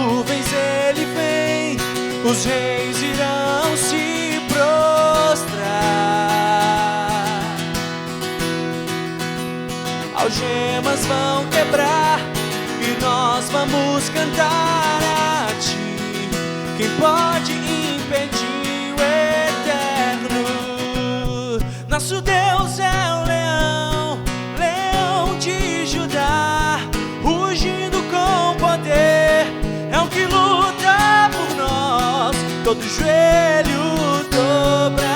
nuvens ele vem, os reis irão se prostrar, algemas vão quebrar e nós vamos cantar a ti. Quem pode impedir o eterno? Nosso Deus é o leão, leão de Judá, rugindo com poder, é o que luta por nós, todo joelho dobrará.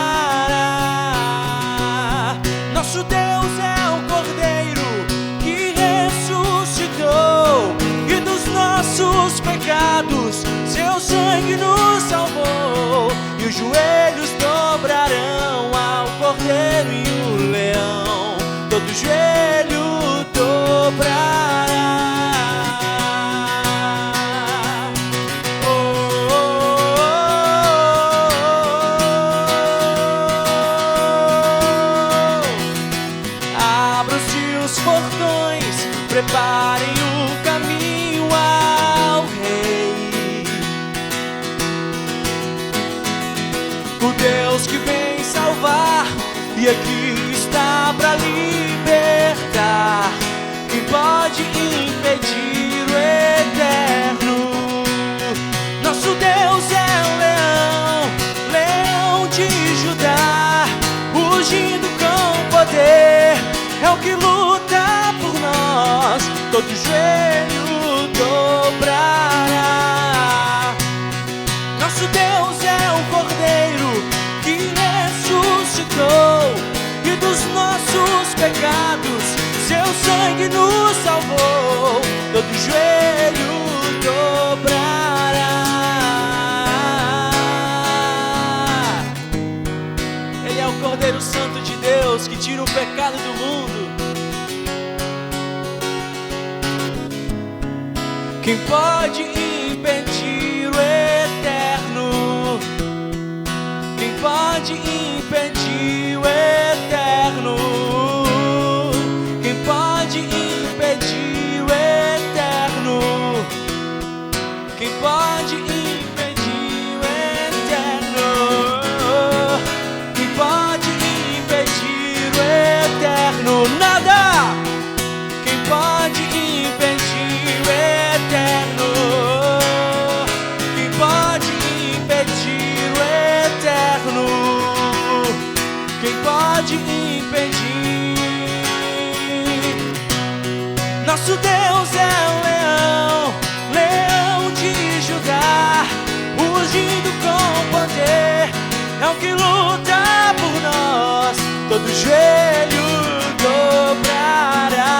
Nosso Deus é o Cordeiro que ressuscitou, e dos nossos pecados seu sangue nos salvou, e os joelhos dobrarão ao Cordeiro e o leão, todo joelho dobrará. Abram-se os portões, preparem o caminho ao Rei, o Deus que vem salvar, e aqui está para libertar. Quem pode impedir o eterno? Nosso Deus é o leão, leão de Judá, rugindo com poder, é o que luta por nós, todo joelho dobrará. Nosso Deus é o Cordeiro que ressuscitou, e dos nossos pecados seu sangue nos salvou, todo joelho dobrará. Ele é o Cordeiro Santo de Deus que tira o pecado do mundo. Quem pode impedir o eterno? Quem pode impedir o eterno? Quem pode impedir o eterno? Quem pode impedir o eterno? Quem pode impedir o eterno? Nada! Quem pode impedir o eterno? Quem pode impedir o eterno? Quem pode impedir? Nosso Deus é o leão, leão de Judá, rugindo com poder, é o que luta por nós, todo joelho dobrará.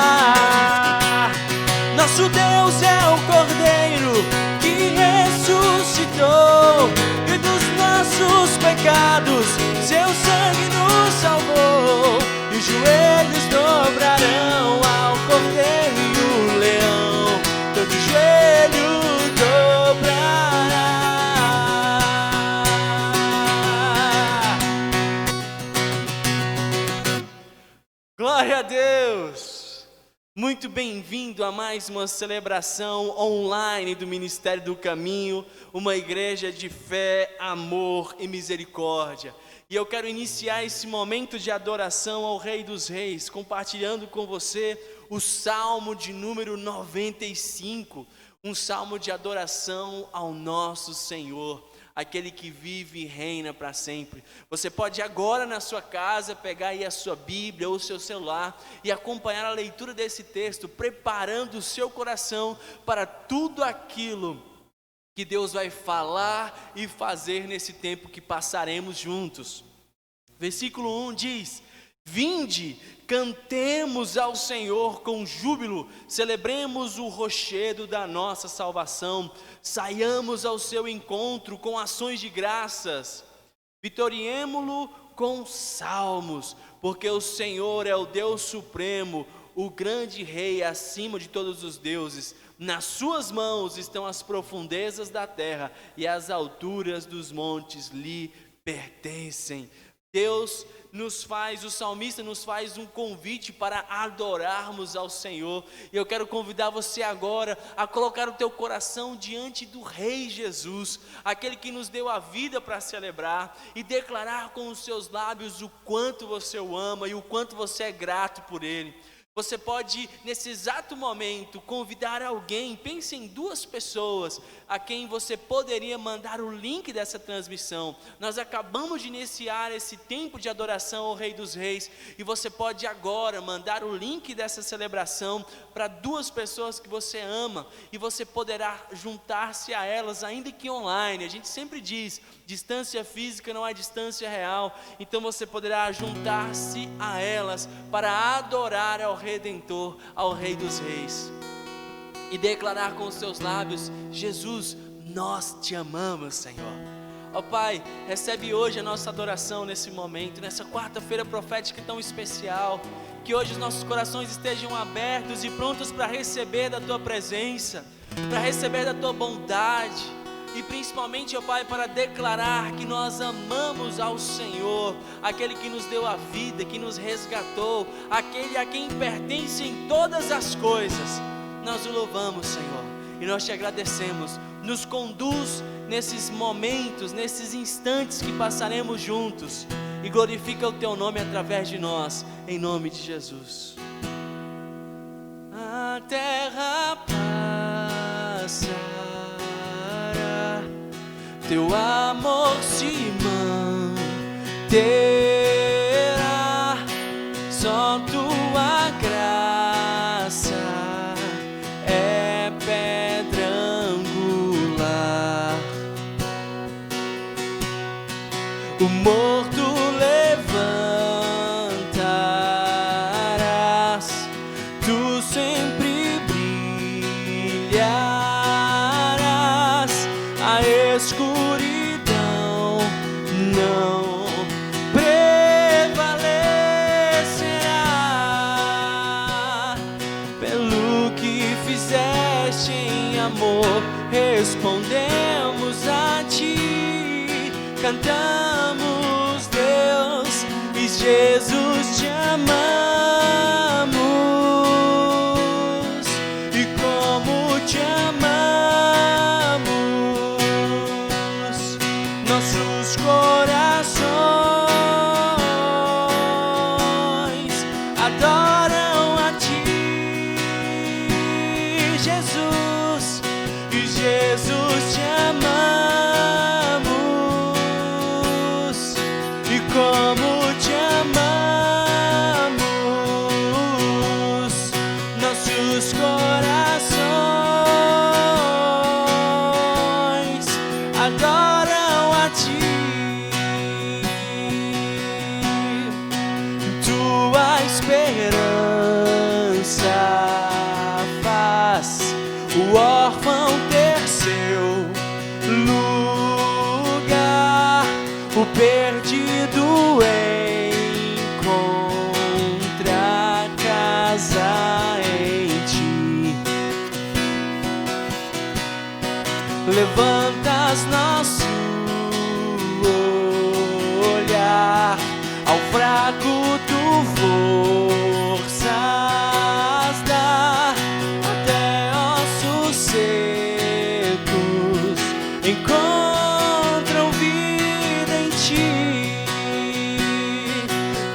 Nosso Deus é o Cordeiro que ressuscitou, e dos nossos pecados seu sangue nos salvou, e os joelhos dobrarão ao Cordeiro e o leão, todo joelho dobrará. Glória a Deus! Muito bem-vindo a mais uma celebração online do Ministério do Caminho, uma igreja de fé, amor e misericórdia. E eu quero iniciar esse momento de adoração ao Rei dos Reis, compartilhando com você o Salmo de número 95, um salmo de adoração ao nosso Senhor, aquele que vive e reina para sempre. Você pode agora na sua casa pegar aí a sua Bíblia ou o seu celular e acompanhar a leitura desse texto, preparando o seu coração para tudo aquilo que Deus vai falar e fazer nesse tempo que passaremos juntos. Versículo 1 diz: vinde, cantemos ao Senhor com júbilo, celebremos o rochedo da nossa salvação, saiamos ao seu encontro com ações de graças, vitoriemo-lo com salmos, porque o Senhor é o Deus supremo, o grande Rei acima de todos os deuses. Nas suas mãos estão as profundezas da terra, e as alturas dos montes lhe pertencem. o salmista nos faz um convite para adorarmos ao Senhor. E eu quero convidar você agora a colocar o teu coração diante do Rei Jesus, aquele que nos deu a vida para celebrar, e declarar com os seus lábios o quanto você o ama e o quanto você é grato por Ele. Você pode, nesse exato momento, convidar alguém. Pense em 2 pessoas a quem você poderia mandar o link dessa transmissão. Nós acabamos de iniciar esse tempo de adoração ao Rei dos Reis, e você pode agora mandar o link dessa celebração para 2 pessoas que você ama, e você poderá juntar-se a elas, ainda que online. A gente sempre diz, distância física não é distância real, então você poderá juntar-se a elas para adorar ao Redentor, ao Rei dos Reis, e declarar com os seus lábios: Jesus, nós te amamos, Senhor. Ó Pai, recebe hoje a nossa adoração nesse momento, nessa quarta-feira profética tão especial. Que hoje os nossos corações estejam abertos e prontos para receber da Tua presença, para receber da Tua bondade, e principalmente, ó Pai, para declarar que nós amamos ao Senhor, aquele que nos deu a vida, que nos resgatou, aquele a quem pertencem todas as coisas. Nós o louvamos, Senhor, e nós te agradecemos. Nos conduz nesses momentos, nesses instantes que passaremos juntos, e glorifica o Teu nome através de nós, em nome de Jesus. A terra passa, Teu amor se manterá, só Tua graça é pedra angular. O morto levantarás, Tu sempre brilharás, a escuridão não prevalecerá. Pelo que fizeste em amor, respondemos a Ti, cantamos, Deus, e Jesus te amamos, e como te amamos, nossos corações adoram a Ti, Jesus, e Jesus te amamos, e como te amamos, nossos corações adoram a Ti. Tua esperança faz o órfão ter seu lugar, o perdido encontra casa em Ti. Levantas nosso olhar, ao fraco Tu forças dá, até ossos secos encontram vida em Ti.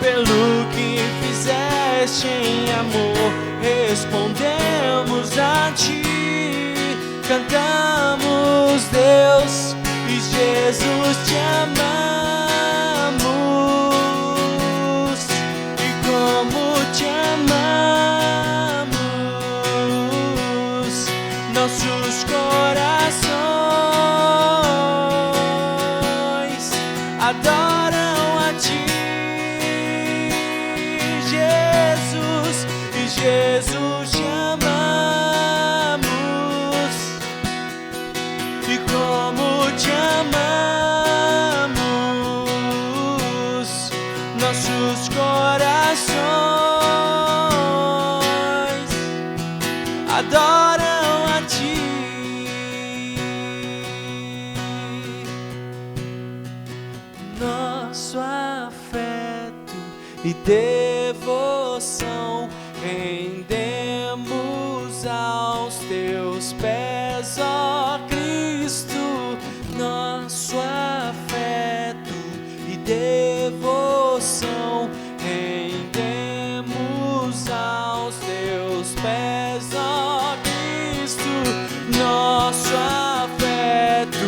Pelo que fizeste em amor, respondemos a Ti, cantamos, Deus, e Jesus te amamos, e como te amamos, nossos corações adoram a Ti, Jesus, e Jesus te amamos, e como te amamos, e devoção rendemos aos teus pés, ó Cristo. Nosso afeto e devoção rendemos aos teus pés, ó Cristo. Nosso afeto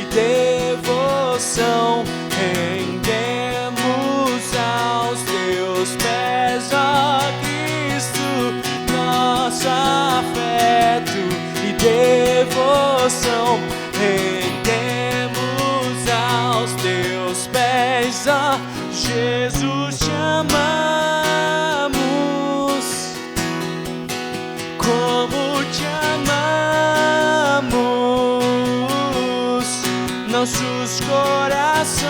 e devoção rendemos aos teus pés, ó Cristo. Nosso afeto e devoção rendemos aos teus pés, ó Jesus. Te amamos, como te amamos, nossos corações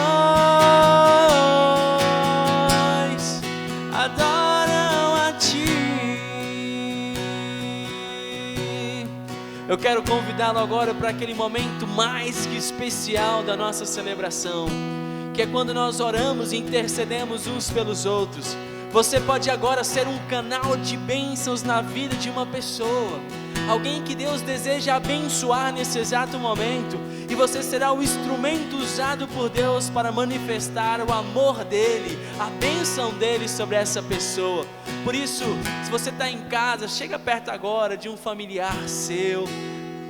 adoram a ti. Eu quero convidá-lo agora para aquele momento mais que especial da nossa celebração, que é quando nós oramos e intercedemos uns pelos outros. Você pode agora ser um canal de bênçãos na vida de uma pessoa, alguém que Deus deseja abençoar nesse exato momento, e você será o instrumento usado por Deus para manifestar o amor dele, a bênção dele sobre essa pessoa. Por isso, se você está em casa, chega perto agora de um familiar seu,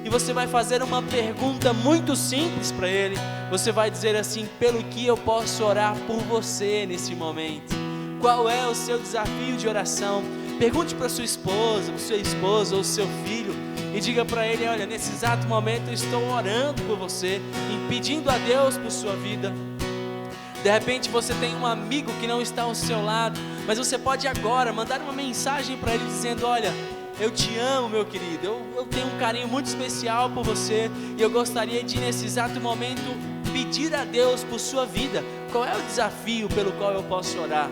e você vai fazer uma pergunta muito simples para ele. Você vai dizer assim: pelo que eu posso orar por você nesse momento? Qual é o seu desafio de oração? Pergunte para sua esposa, para o seu esposo ou seu filho, e diga para ele: olha, nesse exato momento eu estou orando por você, e pedindo a Deus por sua vida. De repente você tem um amigo que não está ao seu lado, mas você pode agora mandar uma mensagem para ele dizendo: olha, eu te amo, meu querido, eu tenho um carinho muito especial por você, e eu gostaria de, nesse exato momento, pedir a Deus por sua vida. Qual é o desafio pelo qual eu posso orar?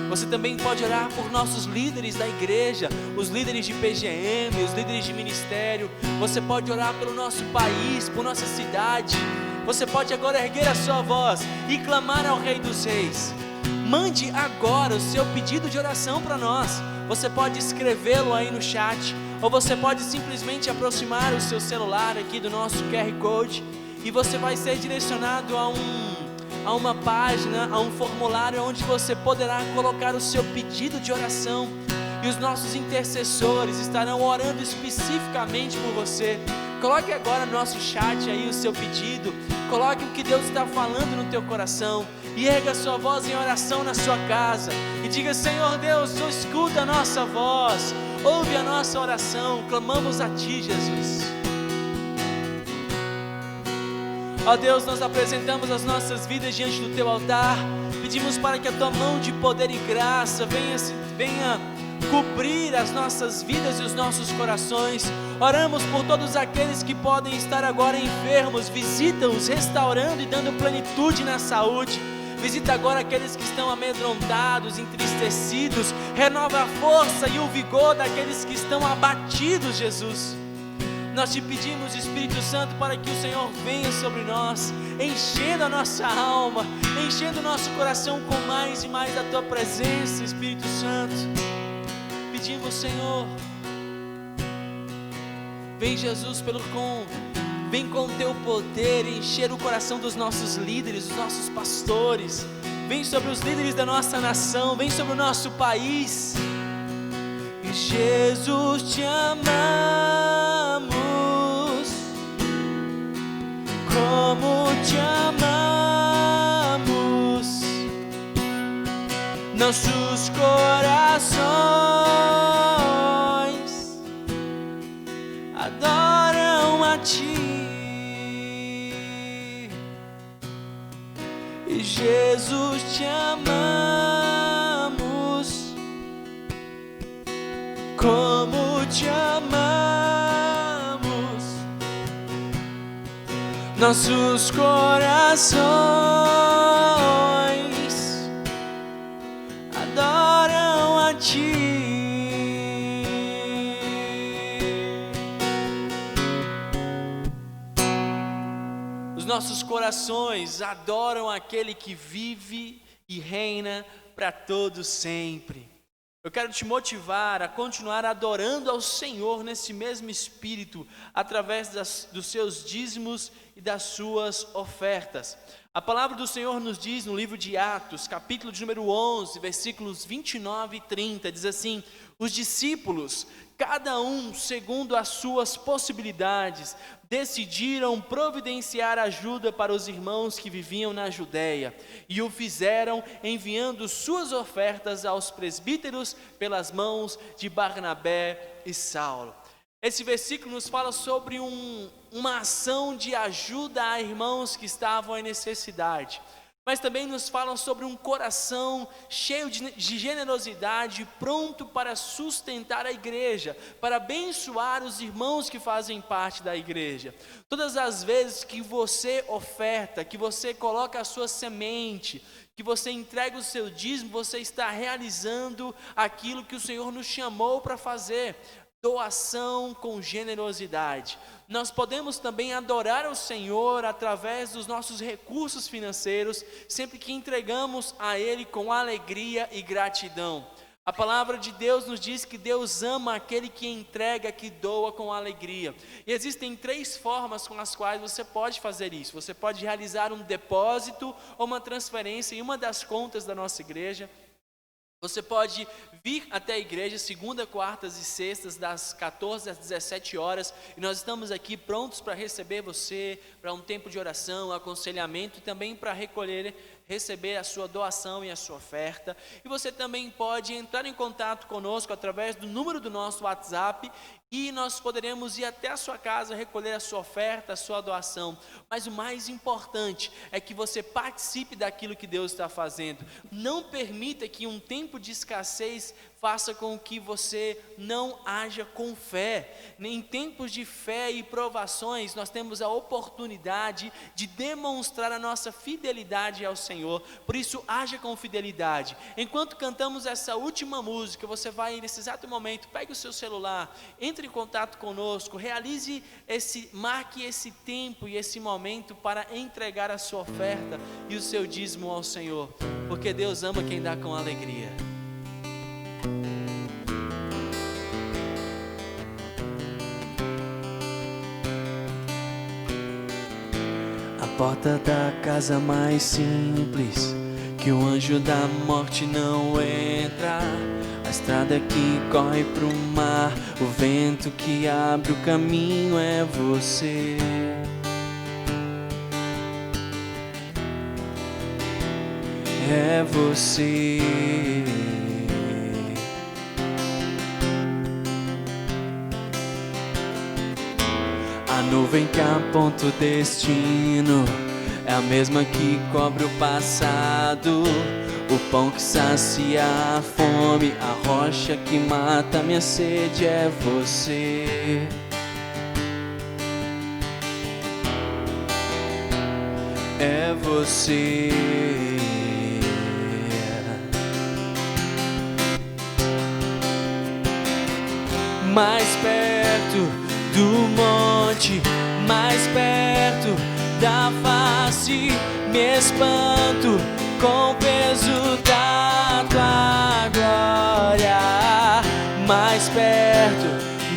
Você também pode orar por nossos líderes da igreja, os líderes de PGM, os líderes de ministério. Você pode orar pelo nosso país, por nossa cidade. Você pode agora erguer a sua voz e clamar ao Rei dos Reis. Mande agora o seu pedido de oração para nós. Você pode escrevê-lo aí no chat, ou você pode simplesmente aproximar o seu celular aqui do nosso QR Code, e você vai ser direcionado a uma página, a um formulário onde você poderá colocar o seu pedido de oração, e os nossos intercessores estarão orando especificamente por você. Coloque agora no nosso chat aí o seu pedido, coloque o que Deus está falando no teu coração, e erga a sua voz em oração na sua casa, e diga: Senhor Deus, escuta a nossa voz, ouve a nossa oração, clamamos a Ti, Jesus. Ó Deus, nós apresentamos as nossas vidas diante do Teu altar, pedimos para que a Tua mão de poder e graça venha cobrir as nossas vidas e os nossos corações. Oramos por todos aqueles que podem estar agora enfermos, visita-os restaurando e dando plenitude na saúde. Visita agora aqueles que estão amedrontados, entristecidos, renova a força e o vigor daqueles que estão abatidos, Jesus. Nós te pedimos, Espírito Santo, para que o Senhor venha sobre nós, enchendo a nossa alma, enchendo o nosso coração com mais e mais da Tua presença, Espírito Santo. Pedimos, Senhor, vem, Jesus, vem com o Teu poder encher o coração dos nossos líderes, dos nossos pastores. Vem sobre os líderes da nossa nação, vem sobre o nosso país. E Jesus, te amamos, como te amamos, nossos corações adoram a Ti. E Jesus, te amamos, como te amamos, nossos corações adoram a Ti. Os nossos corações adoram aquele que vive e reina para todos sempre. Eu quero te motivar a continuar adorando ao Senhor nesse mesmo espírito, através dos seus dízimos e das suas ofertas. A palavra do Senhor nos diz no livro de Atos, capítulo de número 11, versículos 29 e 30, diz assim: os discípulos, cada um segundo as suas possibilidades, decidiram providenciar ajuda para os irmãos que viviam na Judéia, e o fizeram enviando suas ofertas aos presbíteros pelas mãos de Barnabé e Saulo. Esse versículo nos fala sobre uma ação de ajuda a irmãos que estavam em necessidade, mas também nos falam sobre um coração cheio de generosidade, pronto para sustentar a igreja, para abençoar os irmãos que fazem parte da igreja. Todas as vezes que você oferta, que você coloca a sua semente, que você entrega o seu dízimo, você está realizando aquilo que o Senhor nos chamou para fazer. Doação com generosidade. Nós podemos também adorar ao Senhor através dos nossos recursos financeiros, sempre que entregamos a Ele com alegria e gratidão. A palavra de Deus nos diz que Deus ama aquele que entrega, que doa com alegria. E existem 3 formas com as quais você pode fazer isso. Você pode realizar um depósito ou uma transferência em uma das contas da nossa igreja. Você pode vir até a igreja segunda, quartas e sextas, das 14 às 17 horas, e nós estamos aqui prontos para receber você, para um tempo de oração, aconselhamento, e também para receber a sua doação e a sua oferta. E você também pode entrar em contato conosco através do número do nosso WhatsApp, e nós poderemos ir até a sua casa recolher a sua oferta, a sua doação. Mas o mais importante é que você participe daquilo que Deus está fazendo. Não permita que um tempo de escassez faça com que você não haja com fé. Em tempos de fé e provações, nós temos a oportunidade de demonstrar a nossa fidelidade ao Senhor. Por isso, haja com fidelidade. Enquanto cantamos essa última música, você vai nesse exato momento, pegue o seu celular, entre em contato conosco, marque esse tempo e esse momento para entregar a sua oferta e o seu dízimo ao Senhor, porque Deus ama quem dá com alegria. A porta da casa mais simples, que o anjo da morte não entra. A estrada que corre pro mar, o vento que abre o caminho é você. É você. A nuvem que aponta o destino é a mesma que cobre o passado. O pão que sacia a fome, a rocha que mata minha sede é você. É você. Mais perto do monte, mais perto da face, me espanto com o peso da tua glória. Mais perto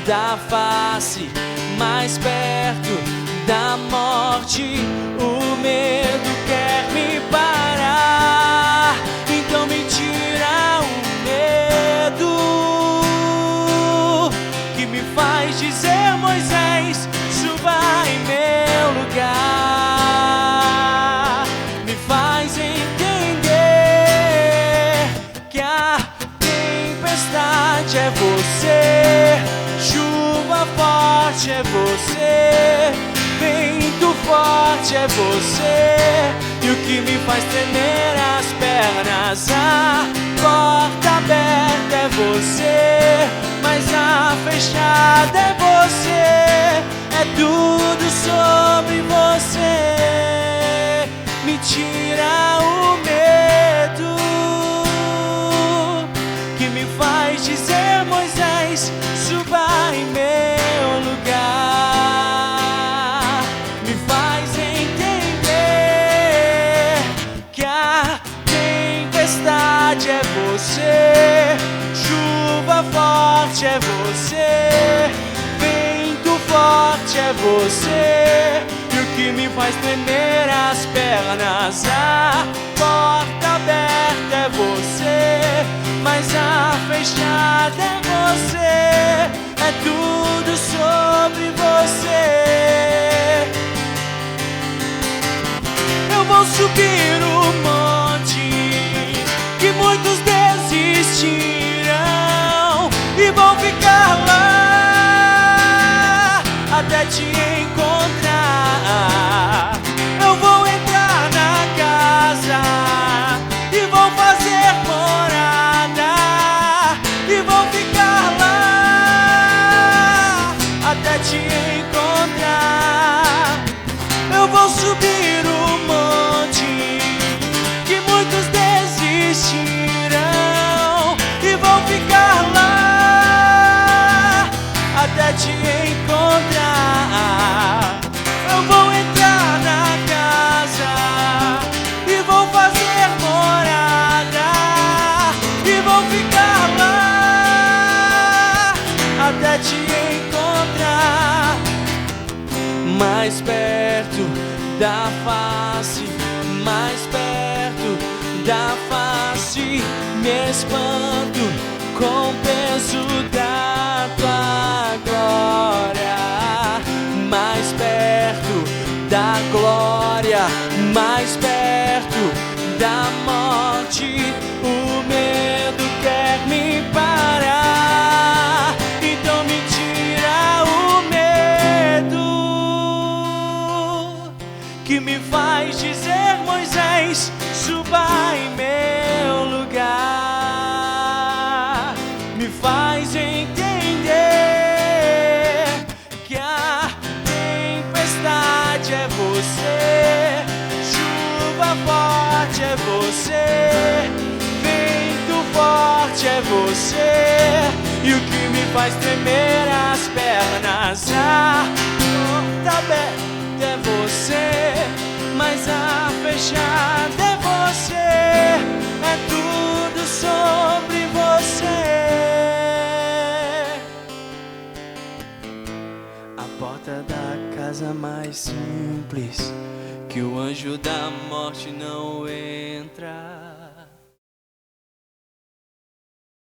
da face, mais perto da morte, o medo quer me parar. Então me tira o medo que me faz dizer: Moisés, suba em meu lugar. Me faz entender que a tempestade é você, chuva forte é você, vento forte é você, e o que me faz tremer as pernas, a porta aberta é você, mas a fechada é você, é tudo sobre você. Me tira o medo que me faz dizer: Moisés, suba em meu lugar. Me faz entender que a tempestade é forte é você, vento forte é você, e o que me faz tremer as pernas. A porta aberta é você, mas a fechada é você. É tudo sobre você. Eu vou subir o monte que muitos desistirão e vão ficar lá até te encontrar. Eu vou entrar na casa e vou fazer morada e vou ficar lá até te encontrar. Eu vou subir o monte que muitos desistirão e vão ficar lá até te encontrar. Eu vou entrar na casa e vou fazer morada e vou ficar lá até te encontrar. Mais perto da face, mais perto da face, me espanto com o peso da tua glória. Mais perto da glória, mais perto da morte, o medo quer me parar, então me tira o medo que me faz dizer: Moisés, suba em meu lugar. Me faz entender que a tempestade é você, chuva forte é você, vento forte é você, e o que me faz tremer as pernas. A porta aberta é você, mas a fechada é você. É tudo sobre você. A porta da casa mais simples, que o anjo da morte não entra.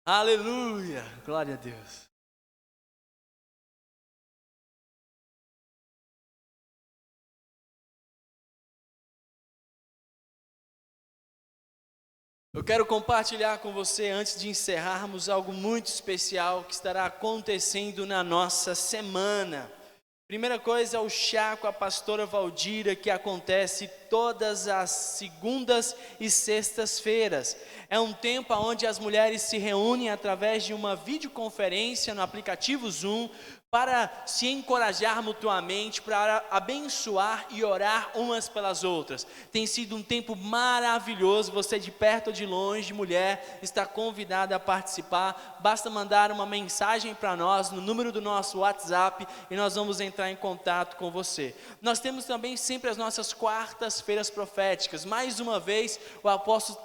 Aleluia, glória a Deus. Eu quero compartilhar com você, antes de encerrarmos, algo muito especial que estará acontecendo na nossa semana. Primeira coisa é o chá com a pastora Valdira, que acontece todas as segundas e sextas-feiras. É um tempo onde as mulheres se reúnem através de uma videoconferência no aplicativo Zoom, para se encorajar mutuamente, para abençoar e orar umas pelas outras. Tem sido um tempo maravilhoso. Você de perto ou de longe, mulher, está convidada a participar. Basta mandar uma mensagem para nós no número do nosso WhatsApp e nós vamos entrar em contato com você. Nós temos também sempre as nossas quartas-feiras proféticas. Mais uma vez, o apóstolo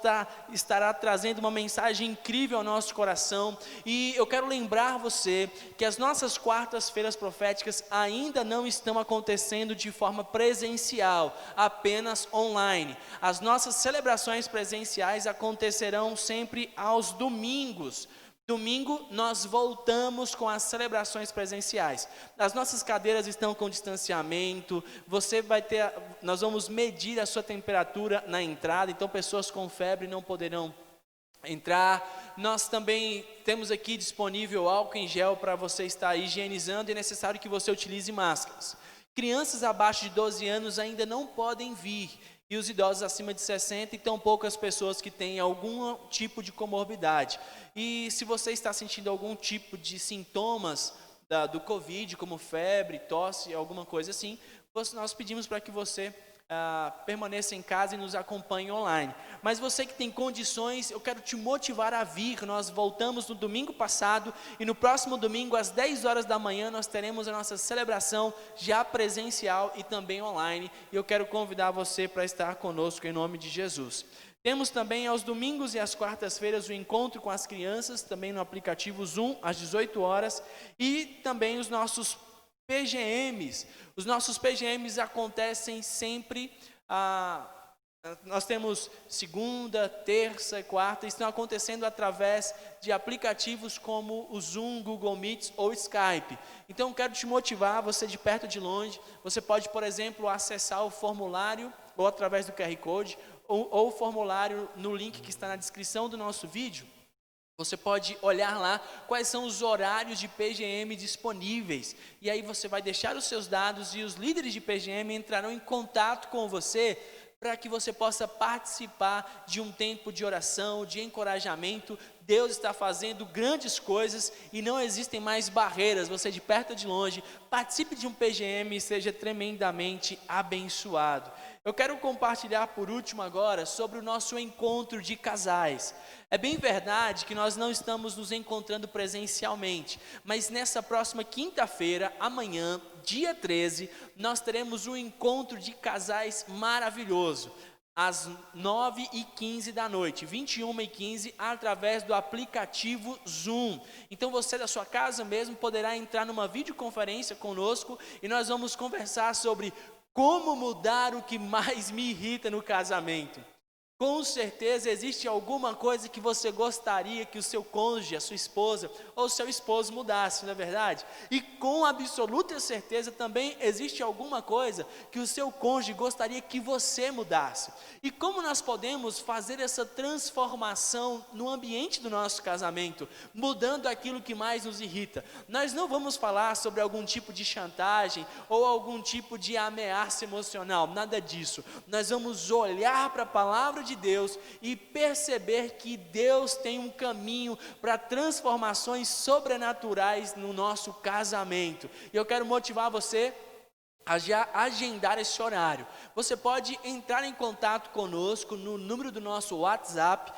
estará trazendo uma mensagem incrível ao nosso coração, e eu quero lembrar você que as nossas quartas-feiras proféticas ainda não estão acontecendo de forma presencial, apenas online. As nossas celebrações presenciais acontecerão sempre aos domingos. Domingo nós voltamos com as celebrações presenciais. As nossas cadeiras estão com distanciamento. Nós vamos medir a sua temperatura na entrada, então pessoas com febre não poderão entrar. Nós também temos aqui disponível álcool em gel para você estar higienizando, e é necessário que você utilize máscaras. Crianças abaixo de 12 anos ainda não podem vir, e os idosos acima de 60, e tão poucas pessoas que têm algum tipo de comorbidade. E se você está sentindo algum tipo de sintomas do Covid, como febre, tosse, alguma coisa assim, nós pedimos para que você permaneça em casa e nos acompanhe online. Mas você que tem condições, eu quero te motivar a vir. Nós voltamos no domingo passado, e no próximo domingo às 10 horas da manhã nós teremos a nossa celebração já presencial e também online, e eu quero convidar você para estar conosco em nome de Jesus. Temos também aos domingos e às quartas-feiras o encontro com as crianças, também no aplicativo Zoom, às 18 horas. E também os nossos PGMs. Os nossos PGMs acontecem sempre, nós temos segunda, terça e quarta, estão acontecendo através de aplicativos como o Zoom, Google Meet ou Skype. Então, quero te motivar, você de perto ou de longe, você pode, por exemplo, acessar o formulário, ou através do QR Code, ou o formulário no link que está na descrição do nosso vídeo. Você pode olhar lá quais são os horários de PGM disponíveis. E aí você vai deixar os seus dados e os líderes de PGM entrarão em contato com você para que você possa participar de um tempo de oração, de encorajamento. Deus está fazendo grandes coisas e não existem mais barreiras. Você de perto ou de longe, participe de um PGM e seja tremendamente abençoado. Eu quero compartilhar por último agora sobre o nosso encontro de casais. É bem verdade que nós não estamos nos encontrando presencialmente, mas nessa próxima quinta-feira, amanhã, dia 13, nós teremos um encontro de casais maravilhoso, às 9h15 da noite, 21h15, através do aplicativo Zoom. Então você da sua casa mesmo poderá entrar numa videoconferência conosco e nós vamos conversar sobre como mudar o que mais me irrita no casamento. Com certeza existe alguma coisa que você gostaria que o seu cônjuge, a sua esposa ou seu esposo mudasse, não é verdade? E com absoluta certeza também existe alguma coisa que o seu cônjuge gostaria que você mudasse. E como nós podemos fazer essa transformação no ambiente do nosso casamento, mudando aquilo que mais nos irrita? Nós não vamos falar sobre algum tipo de chantagem ou algum tipo de ameaça emocional, nada disso. Nós vamos olhar para a palavra de Deus e perceber que Deus tem um caminho para transformações sobrenaturais no nosso casamento. E eu quero motivar você a já agendar esse horário. Você pode entrar em contato conosco no número do nosso WhatsApp.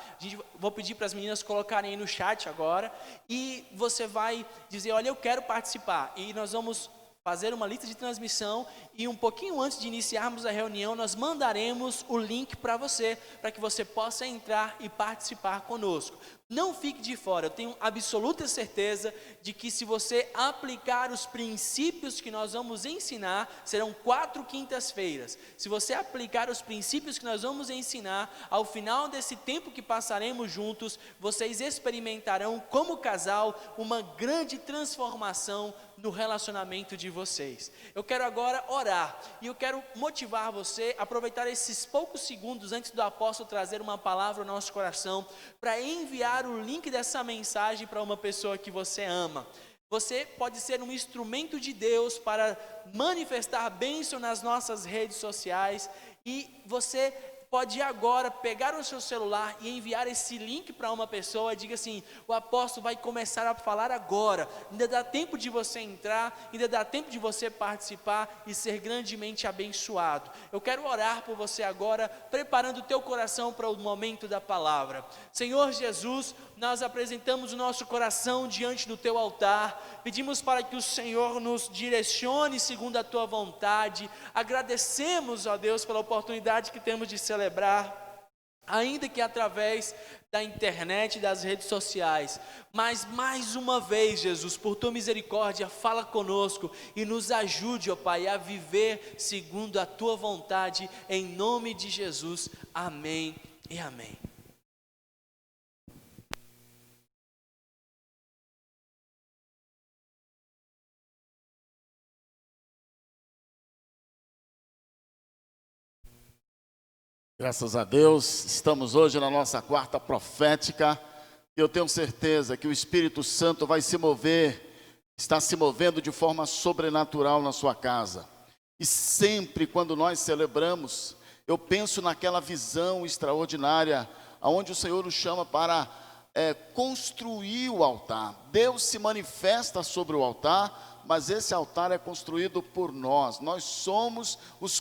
Vou pedir para as meninas colocarem aí no chat agora, e você vai dizer: olha, eu quero participar, e nós vamos fazer uma lista de transmissão, e um pouquinho antes de iniciarmos a reunião, nós mandaremos o link para você, para que você possa entrar e participar conosco. Não fique de fora, eu tenho absoluta certeza de que se você aplicar os princípios que nós vamos ensinar, serão 4 quintas-feiras. Se você aplicar os princípios que nós vamos ensinar, ao final desse tempo que passaremos juntos, vocês experimentarão como casal uma grande transformação no relacionamento de vocês. Eu quero agora orar, e eu quero motivar você a aproveitar esses poucos segundos antes do apóstolo trazer uma palavra ao nosso coração, para enviar o link dessa mensagem para uma pessoa que você ama. Você pode ser um instrumento de Deus para manifestar bênção nas nossas redes sociais, e você pode agora pegar o seu celular e enviar esse link para uma pessoa e diga assim: o apóstolo vai começar a falar agora, ainda dá tempo de você entrar, ainda dá tempo de você participar e ser grandemente abençoado. Eu quero orar por você agora, preparando o teu coração para o momento da palavra. Senhor Jesus, nós apresentamos o nosso coração diante do teu altar, pedimos para que o Senhor nos direcione segundo a tua vontade. Agradecemos, ó Deus, pela oportunidade que temos de celebrar, ainda que através da internet e das redes sociais, mas mais uma vez, Jesus, por tua misericórdia, fala conosco e nos ajude, ó Pai, a viver segundo a tua vontade, em nome de Jesus, amém e amém. Graças a Deus, estamos hoje na nossa quarta profética. Eu tenho certeza que o Espírito Santo vai se mover, está se movendo de forma sobrenatural na sua casa. E sempre quando nós celebramos, eu penso naquela visão extraordinária, onde o Senhor nos chama para construir o altar. Deus se manifesta sobre o altar, mas esse altar é construído por nós. Nós somos os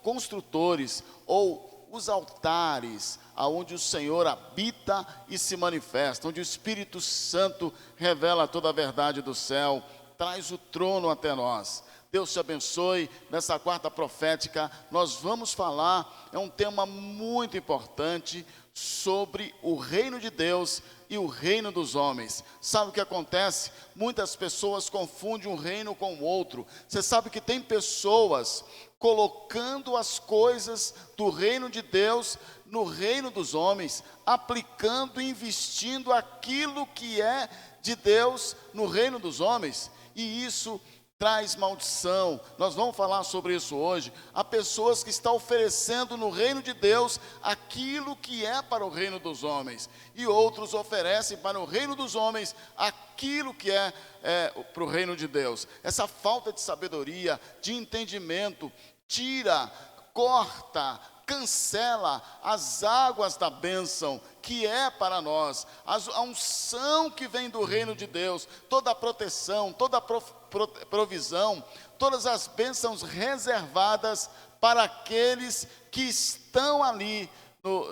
construtores, ou os altares, aonde o Senhor habita e se manifesta, onde o Espírito Santo revela toda a verdade do céu, traz o trono até nós. Deus te abençoe. Nessa quarta profética, nós vamos falar, é um tema muito importante, sobre o reino de Deus e o reino dos homens. Sabe o que acontece? Muitas pessoas confundem um reino com o outro. Você sabe que tem pessoas colocando as coisas do reino de Deus no reino dos homens, aplicando e investindo aquilo que é de Deus no reino dos homens, e isso traz maldição. Nós vamos falar sobre isso hoje. Há pessoas que estão oferecendo no reino de Deus aquilo que é para o reino dos homens, e outros oferecem para o reino dos homens aquilo que é para o reino de Deus. Essa falta de sabedoria, de entendimento, tira, corta, cancela as águas da bênção que é para nós, a unção que vem do reino de Deus, toda a proteção, toda a provisão, todas as bênçãos reservadas para aqueles que estão ali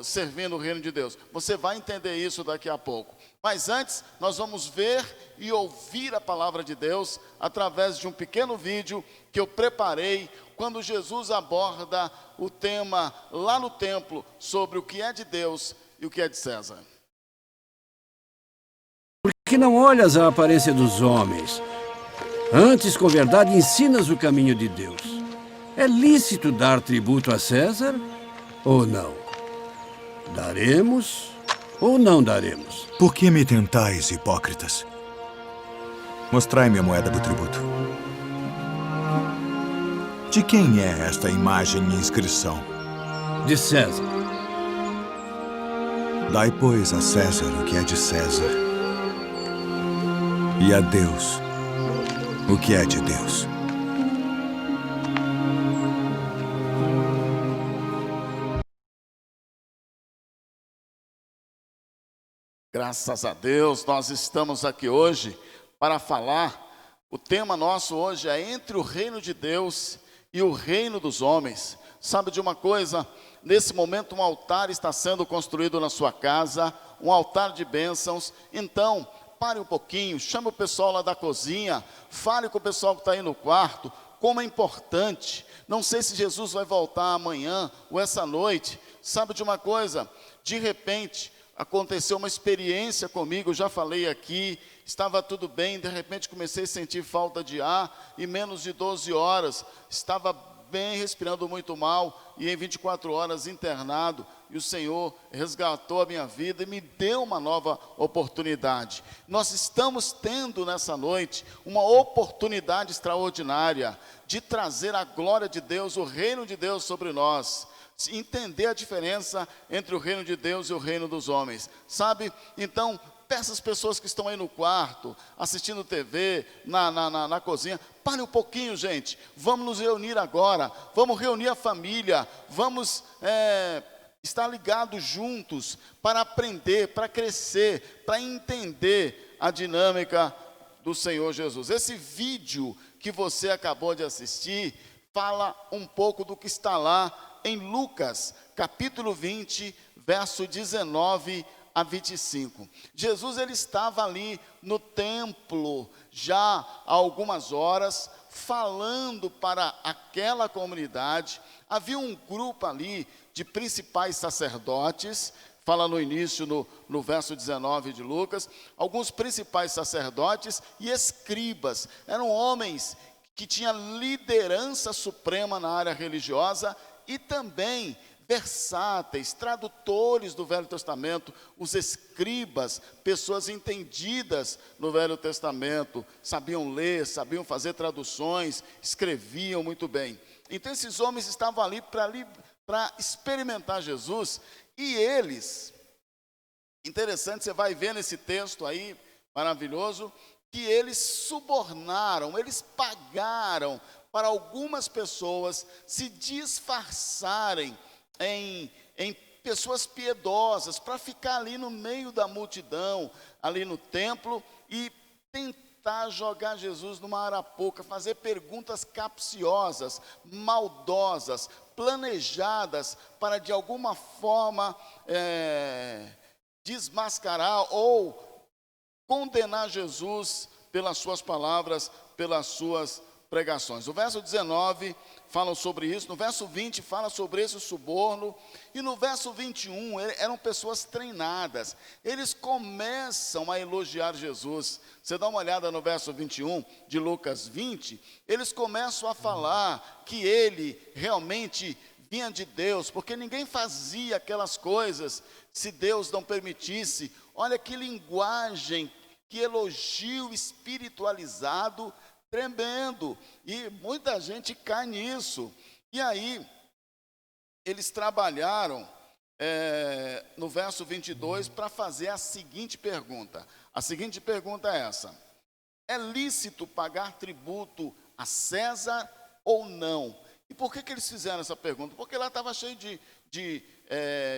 servindo o reino de Deus. Você vai entender isso daqui a pouco. Mas antes, nós vamos ver e ouvir a palavra de Deus através de um pequeno vídeo que eu preparei quando Jesus aborda o tema lá no templo sobre o que é de Deus e o que é de César. Porque não olhas a aparência dos homens, antes com verdade ensinas o caminho de Deus. É lícito dar tributo a César ou não? Daremos ou não daremos? Por que me tentais, hipócritas? Mostrai-me a moeda do tributo. De quem é esta imagem e inscrição? De César. Dai, pois, a César o que é de César, e a Deus o que é de Deus. Graças a Deus, nós estamos aqui hoje para falar. O tema nosso hoje é entre o reino de Deus e o reino dos homens. Sabe de uma coisa? Nesse momento um altar está sendo construído na sua casa, um altar de bênçãos. Então, pare um pouquinho, chame o pessoal lá da cozinha, fale com o pessoal que está aí no quarto, como é importante. Não sei se Jesus vai voltar amanhã ou essa noite. Sabe de uma coisa? De repente, aconteceu uma experiência comigo, eu já falei aqui, estava tudo bem, de repente comecei a sentir falta de ar, e menos de 12 horas, estava bem, respirando muito mal, e em 24 horas internado, e o Senhor resgatou a minha vida e me deu uma nova oportunidade. Nós estamos tendo nessa noite uma oportunidade extraordinária de trazer a glória de Deus, o reino de Deus sobre nós. Entender a diferença entre o reino de Deus e o reino dos homens, sabe? Então, peça às pessoas que estão aí no quarto, assistindo TV, na cozinha, pare um pouquinho, gente, vamos nos reunir agora, vamos reunir a família, vamos estar ligados juntos para aprender, para crescer, para entender a dinâmica do Senhor Jesus. Esse vídeo que você acabou de assistir fala um pouco do que está lá em Lucas, capítulo 20, verso 19 a 25. Jesus, ele estava ali no templo, já há algumas horas, falando para aquela comunidade. Havia um grupo ali de principais sacerdotes, fala no início, no verso 19 de Lucas, alguns principais sacerdotes e escribas. Eram homens que tinham liderança suprema na área religiosa, e também versáteis, tradutores do Velho Testamento, os escribas, pessoas entendidas no Velho Testamento, sabiam ler, sabiam fazer traduções, escreviam muito bem. Então esses homens estavam ali para experimentar Jesus, e eles, interessante, você vai ver nesse texto aí, maravilhoso, que eles subornaram, eles pagaram para algumas pessoas se disfarçarem em pessoas piedosas, para ficar ali no meio da multidão, ali no templo, e tentar jogar Jesus numa arapuca, fazer perguntas capciosas, maldosas, planejadas, para de alguma forma desmascarar ou condenar Jesus pelas suas palavras, pelas suas pregações. O verso 19 fala sobre isso, no verso 20 fala sobre esse suborno, e no verso 21 eram pessoas treinadas. Eles começam a elogiar Jesus. Você dá uma olhada no verso 21 de Lucas 20, eles começam a falar que ele realmente vinha de Deus, porque ninguém fazia aquelas coisas se Deus não permitisse. Olha que linguagem, que elogio espiritualizado tremendo, e muita gente cai nisso. E aí, eles trabalharam no verso 22 para fazer a seguinte pergunta. A seguinte pergunta é essa: é lícito pagar tributo a César ou não? E por que eles fizeram essa pergunta? Porque lá estava cheio de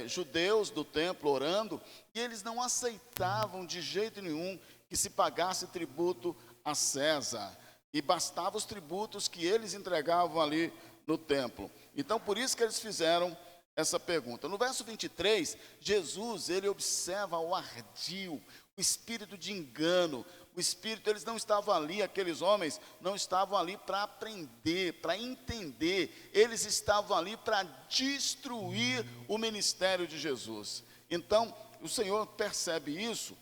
judeus do templo orando, e eles não aceitavam de jeito nenhum que se pagasse tributo a César, e bastava os tributos que eles entregavam ali no templo. Então, por isso que eles fizeram essa pergunta. No verso 23, Jesus, ele observa o ardil, o espírito de engano, o espírito, eles não estavam ali, aqueles homens não estavam ali para aprender, para entender, eles estavam ali para destruir o ministério de Jesus. Então, o Senhor percebe isso.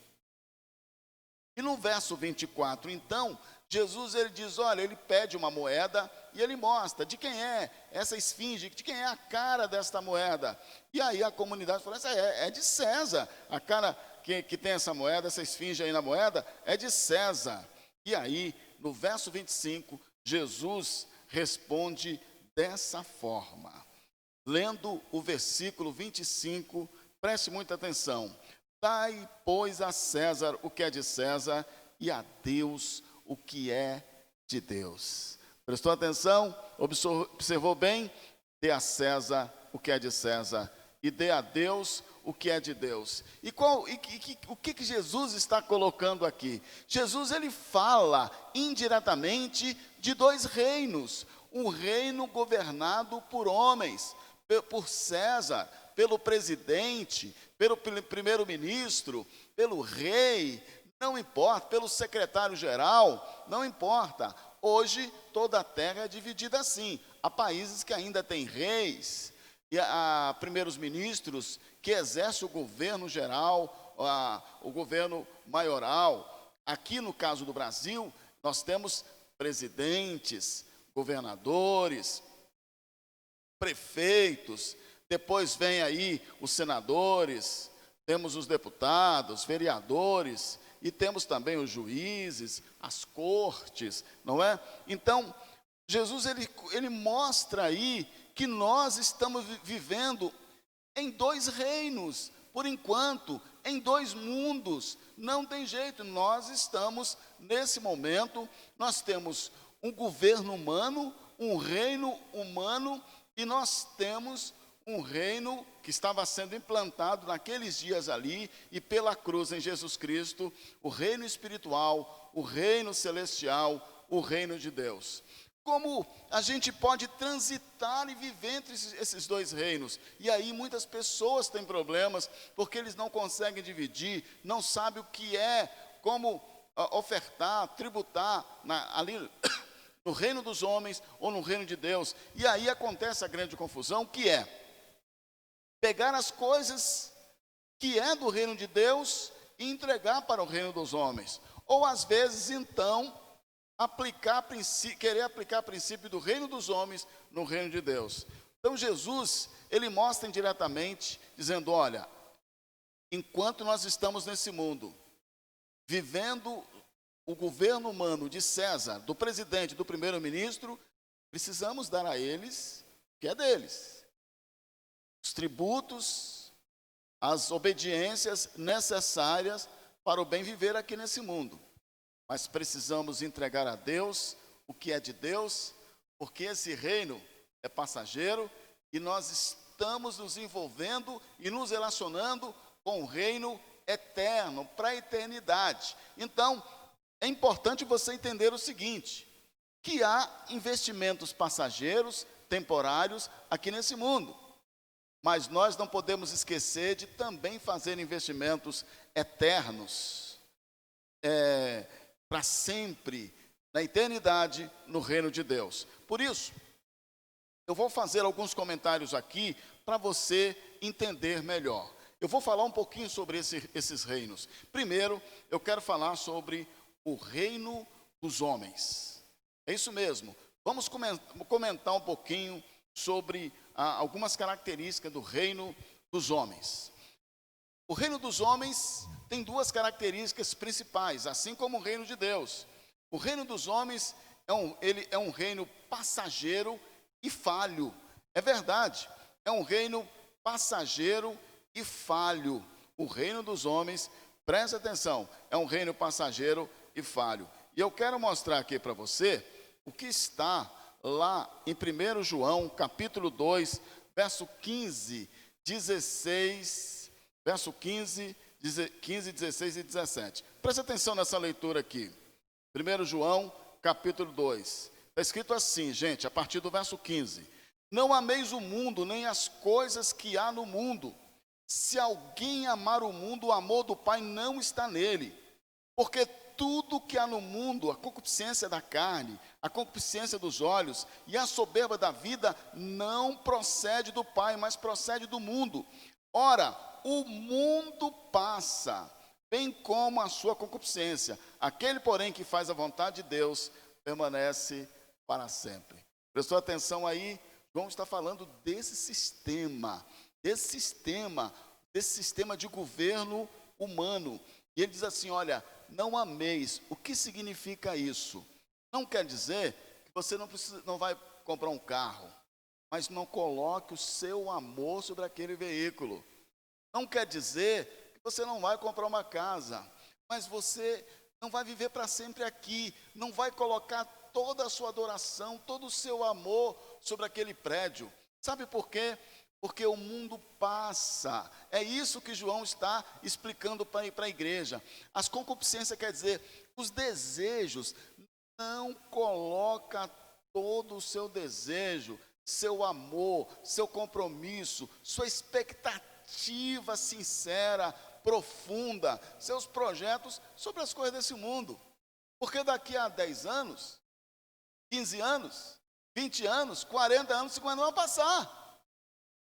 E no verso 24, então, Jesus, ele diz, olha, ele pede uma moeda e ele mostra de quem é essa esfinge, de quem é a cara desta moeda. E aí a comunidade fala, essa é de César, a cara que tem essa moeda, essa esfinge aí na moeda, é de César. E aí, no verso 25, Jesus responde dessa forma. Lendo o versículo 25, preste muita atenção. Dai, pois, a César o que é de César, e a Deus o que é de Deus. Prestou atenção? Observou bem? Dê a César o que é de César, e dê a Deus o que é de Deus. E o que Jesus está colocando aqui? Jesus, ele fala indiretamente de dois reinos. Um reino governado por homens, por César, pelo presidente, pelo primeiro-ministro, pelo rei, não importa, pelo secretário-geral, não importa. Hoje, toda a terra é dividida assim. Há países que ainda têm reis, e há primeiros ministros que exercem o governo geral, o governo maioral. Aqui, no caso do Brasil, nós temos presidentes, governadores, prefeitos, depois vem aí os senadores, temos os deputados, vereadores, e temos também os juízes, as cortes, não é? Então, Jesus, ele mostra aí que nós estamos vivendo em dois reinos, por enquanto, em dois mundos. Não tem jeito, nós estamos, nesse momento, nós temos um governo humano, um reino humano, e nós temos um reino que estava sendo implantado naqueles dias ali, e pela cruz em Jesus Cristo, o reino espiritual, o reino celestial, o reino de Deus. Como a gente pode transitar e viver entre esses dois reinos? E aí muitas pessoas têm problemas, porque eles não conseguem dividir, não sabem o que é, como ofertar, tributar ali no reino dos homens ou no reino de Deus. E aí acontece a grande confusão, que é pegar as coisas que é do reino de Deus e entregar para o reino dos homens. Ou às vezes, então, querer aplicar o princípio do reino dos homens no reino de Deus. Então Jesus, ele mostra indiretamente, dizendo, olha, enquanto nós estamos nesse mundo, vivendo o governo humano de César, do presidente, do primeiro-ministro, precisamos dar a eles o que é deles. Os tributos, as obediências necessárias para o bem viver aqui nesse mundo. Mas precisamos entregar a Deus o que é de Deus, porque esse reino é passageiro e nós estamos nos envolvendo e nos relacionando com o reino eterno, para a eternidade. Então, é importante você entender o seguinte, que há investimentos passageiros, temporários, aqui nesse mundo. Mas nós não podemos esquecer de também fazer investimentos eternos, para sempre, na eternidade, no reino de Deus. Por isso, eu vou fazer alguns comentários aqui para você entender melhor. Eu vou falar um pouquinho sobre esses reinos. Primeiro, eu quero falar sobre o reino dos homens. É isso mesmo. Vamos comentar um pouquinho sobre algumas características do reino dos homens. O reino dos homens tem duas características principais, assim como o reino de Deus. O reino dos homens ele é um reino passageiro e falho. É verdade, é um reino passageiro e falho. O reino dos homens, presta atenção, é um reino passageiro e falho. E eu quero mostrar aqui para você o que está lá em 1 João, capítulo 2, verso 15, 16, verso 15, 16 e 17. Presta atenção nessa leitura aqui. 1 João, capítulo 2. Está escrito assim, gente, a partir do verso 15. Não ameis o mundo, nem as coisas que há no mundo. Se alguém amar o mundo, o amor do Pai não está nele. Porque tudo que há no mundo, a concupiscência da carne, a concupiscência dos olhos e a soberba da vida, não procede do Pai, mas procede do mundo. Ora, o mundo passa, bem como a sua concupiscência. Aquele, porém, que faz a vontade de Deus, permanece para sempre. Prestou atenção aí? João está falando desse sistema de governo humano. E ele diz assim, olha, não ameis. O que significa isso? Não quer dizer que você não vai comprar um carro, mas não coloque o seu amor sobre aquele veículo. Não quer dizer que você não vai comprar uma casa, mas você não vai viver para sempre aqui, não vai colocar toda a sua adoração, todo o seu amor sobre aquele prédio. Sabe por quê? Porque o mundo passa. É isso que João está explicando para a igreja. As concupiscências quer dizer, os desejos, não coloca todo o seu desejo, seu amor, seu compromisso, sua expectativa sincera, profunda, seus projetos sobre as coisas desse mundo. Porque daqui a 10 anos, 15 anos, 20 anos, 40 anos, 50 anos vai passar.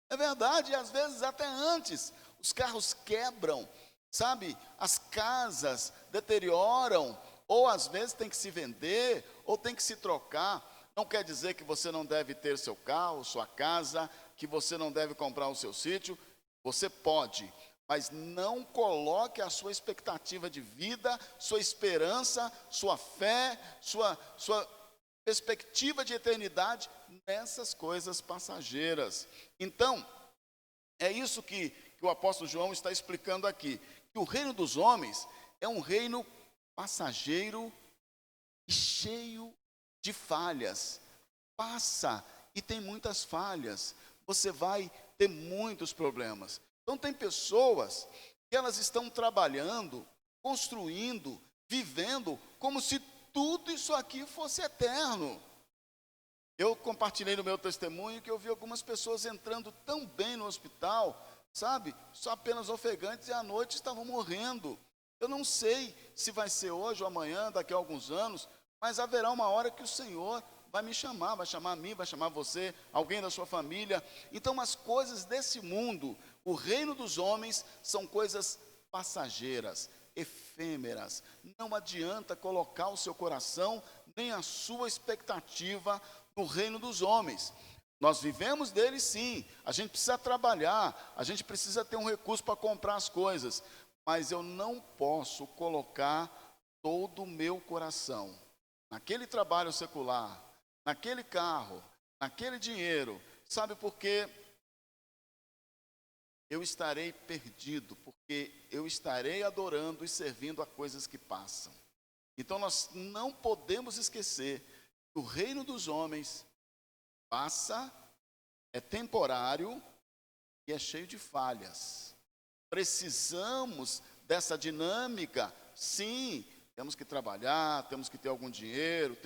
É verdade, e às vezes até antes, os carros quebram, sabe? As casas deterioram, ou às vezes tem que se vender, ou tem que se trocar. Não quer dizer que você não deve ter seu carro, sua casa, que você não deve comprar o seu sítio. Você pode, mas não coloque a sua expectativa de vida, sua esperança, sua fé, sua perspectiva de eternidade nessas coisas passageiras. Então, é isso que o apóstolo João está explicando aqui, que o reino dos homens é um reino passageiro e cheio de falhas. Passa e tem muitas falhas, você vai ter muitos problemas. Então tem pessoas que elas estão trabalhando, construindo, vivendo como se tudo isso aqui fosse eterno. Eu compartilhei no meu testemunho que eu vi algumas pessoas entrando tão bem no hospital, sabe? Só apenas ofegantes e à noite estavam morrendo. Eu não sei se vai ser hoje ou amanhã, daqui a alguns anos, mas haverá uma hora que o Senhor vai me chamar, vai chamar a mim, vai chamar você, alguém da sua família. Então as coisas desse mundo, o reino dos homens, são coisas passageiras, efêmeras. Não adianta colocar o seu coração, nem a sua expectativa no reino dos homens. Nós vivemos dele sim, a gente precisa trabalhar, a gente precisa ter um recurso para comprar as coisas, mas eu não posso colocar todo o meu coração naquele trabalho secular, naquele carro, naquele dinheiro. Sabe por quê? Eu estarei perdido, porque eu estarei adorando e servindo a coisas que passam. Então nós não podemos esquecer que o reino dos homens passa, é temporário e é cheio de falhas. Precisamos dessa dinâmica, sim, temos que trabalhar, temos que ter algum dinheiro,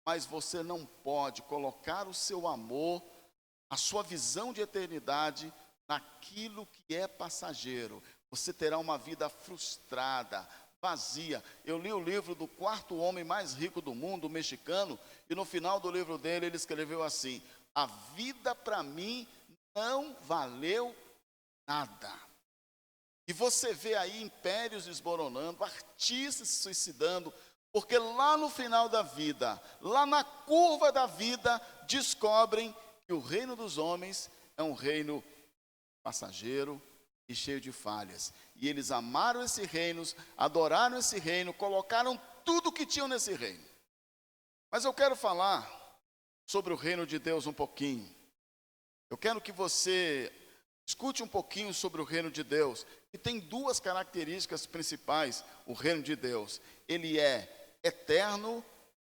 mas você não pode colocar o seu amor, a sua visão de eternidade naquilo que é passageiro. Você terá uma vida frustrada, vazia. Eu li o livro do quarto homem mais rico do mundo, mexicano, e no final do livro dele ele escreveu assim: a vida para mim não valeu nada. E você vê aí impérios desmoronando, artistas se suicidando, porque lá no final da vida, lá na curva da vida, descobrem que o reino dos homens é um reino passageiro e cheio de falhas. E eles amaram esse reino, adoraram esse reino, colocaram tudo que tinham nesse reino. Mas eu quero falar sobre o reino de Deus um pouquinho. Eu quero que você escute um pouquinho sobre o reino de Deus, que tem duas características principais, o reino de Deus. Ele é eterno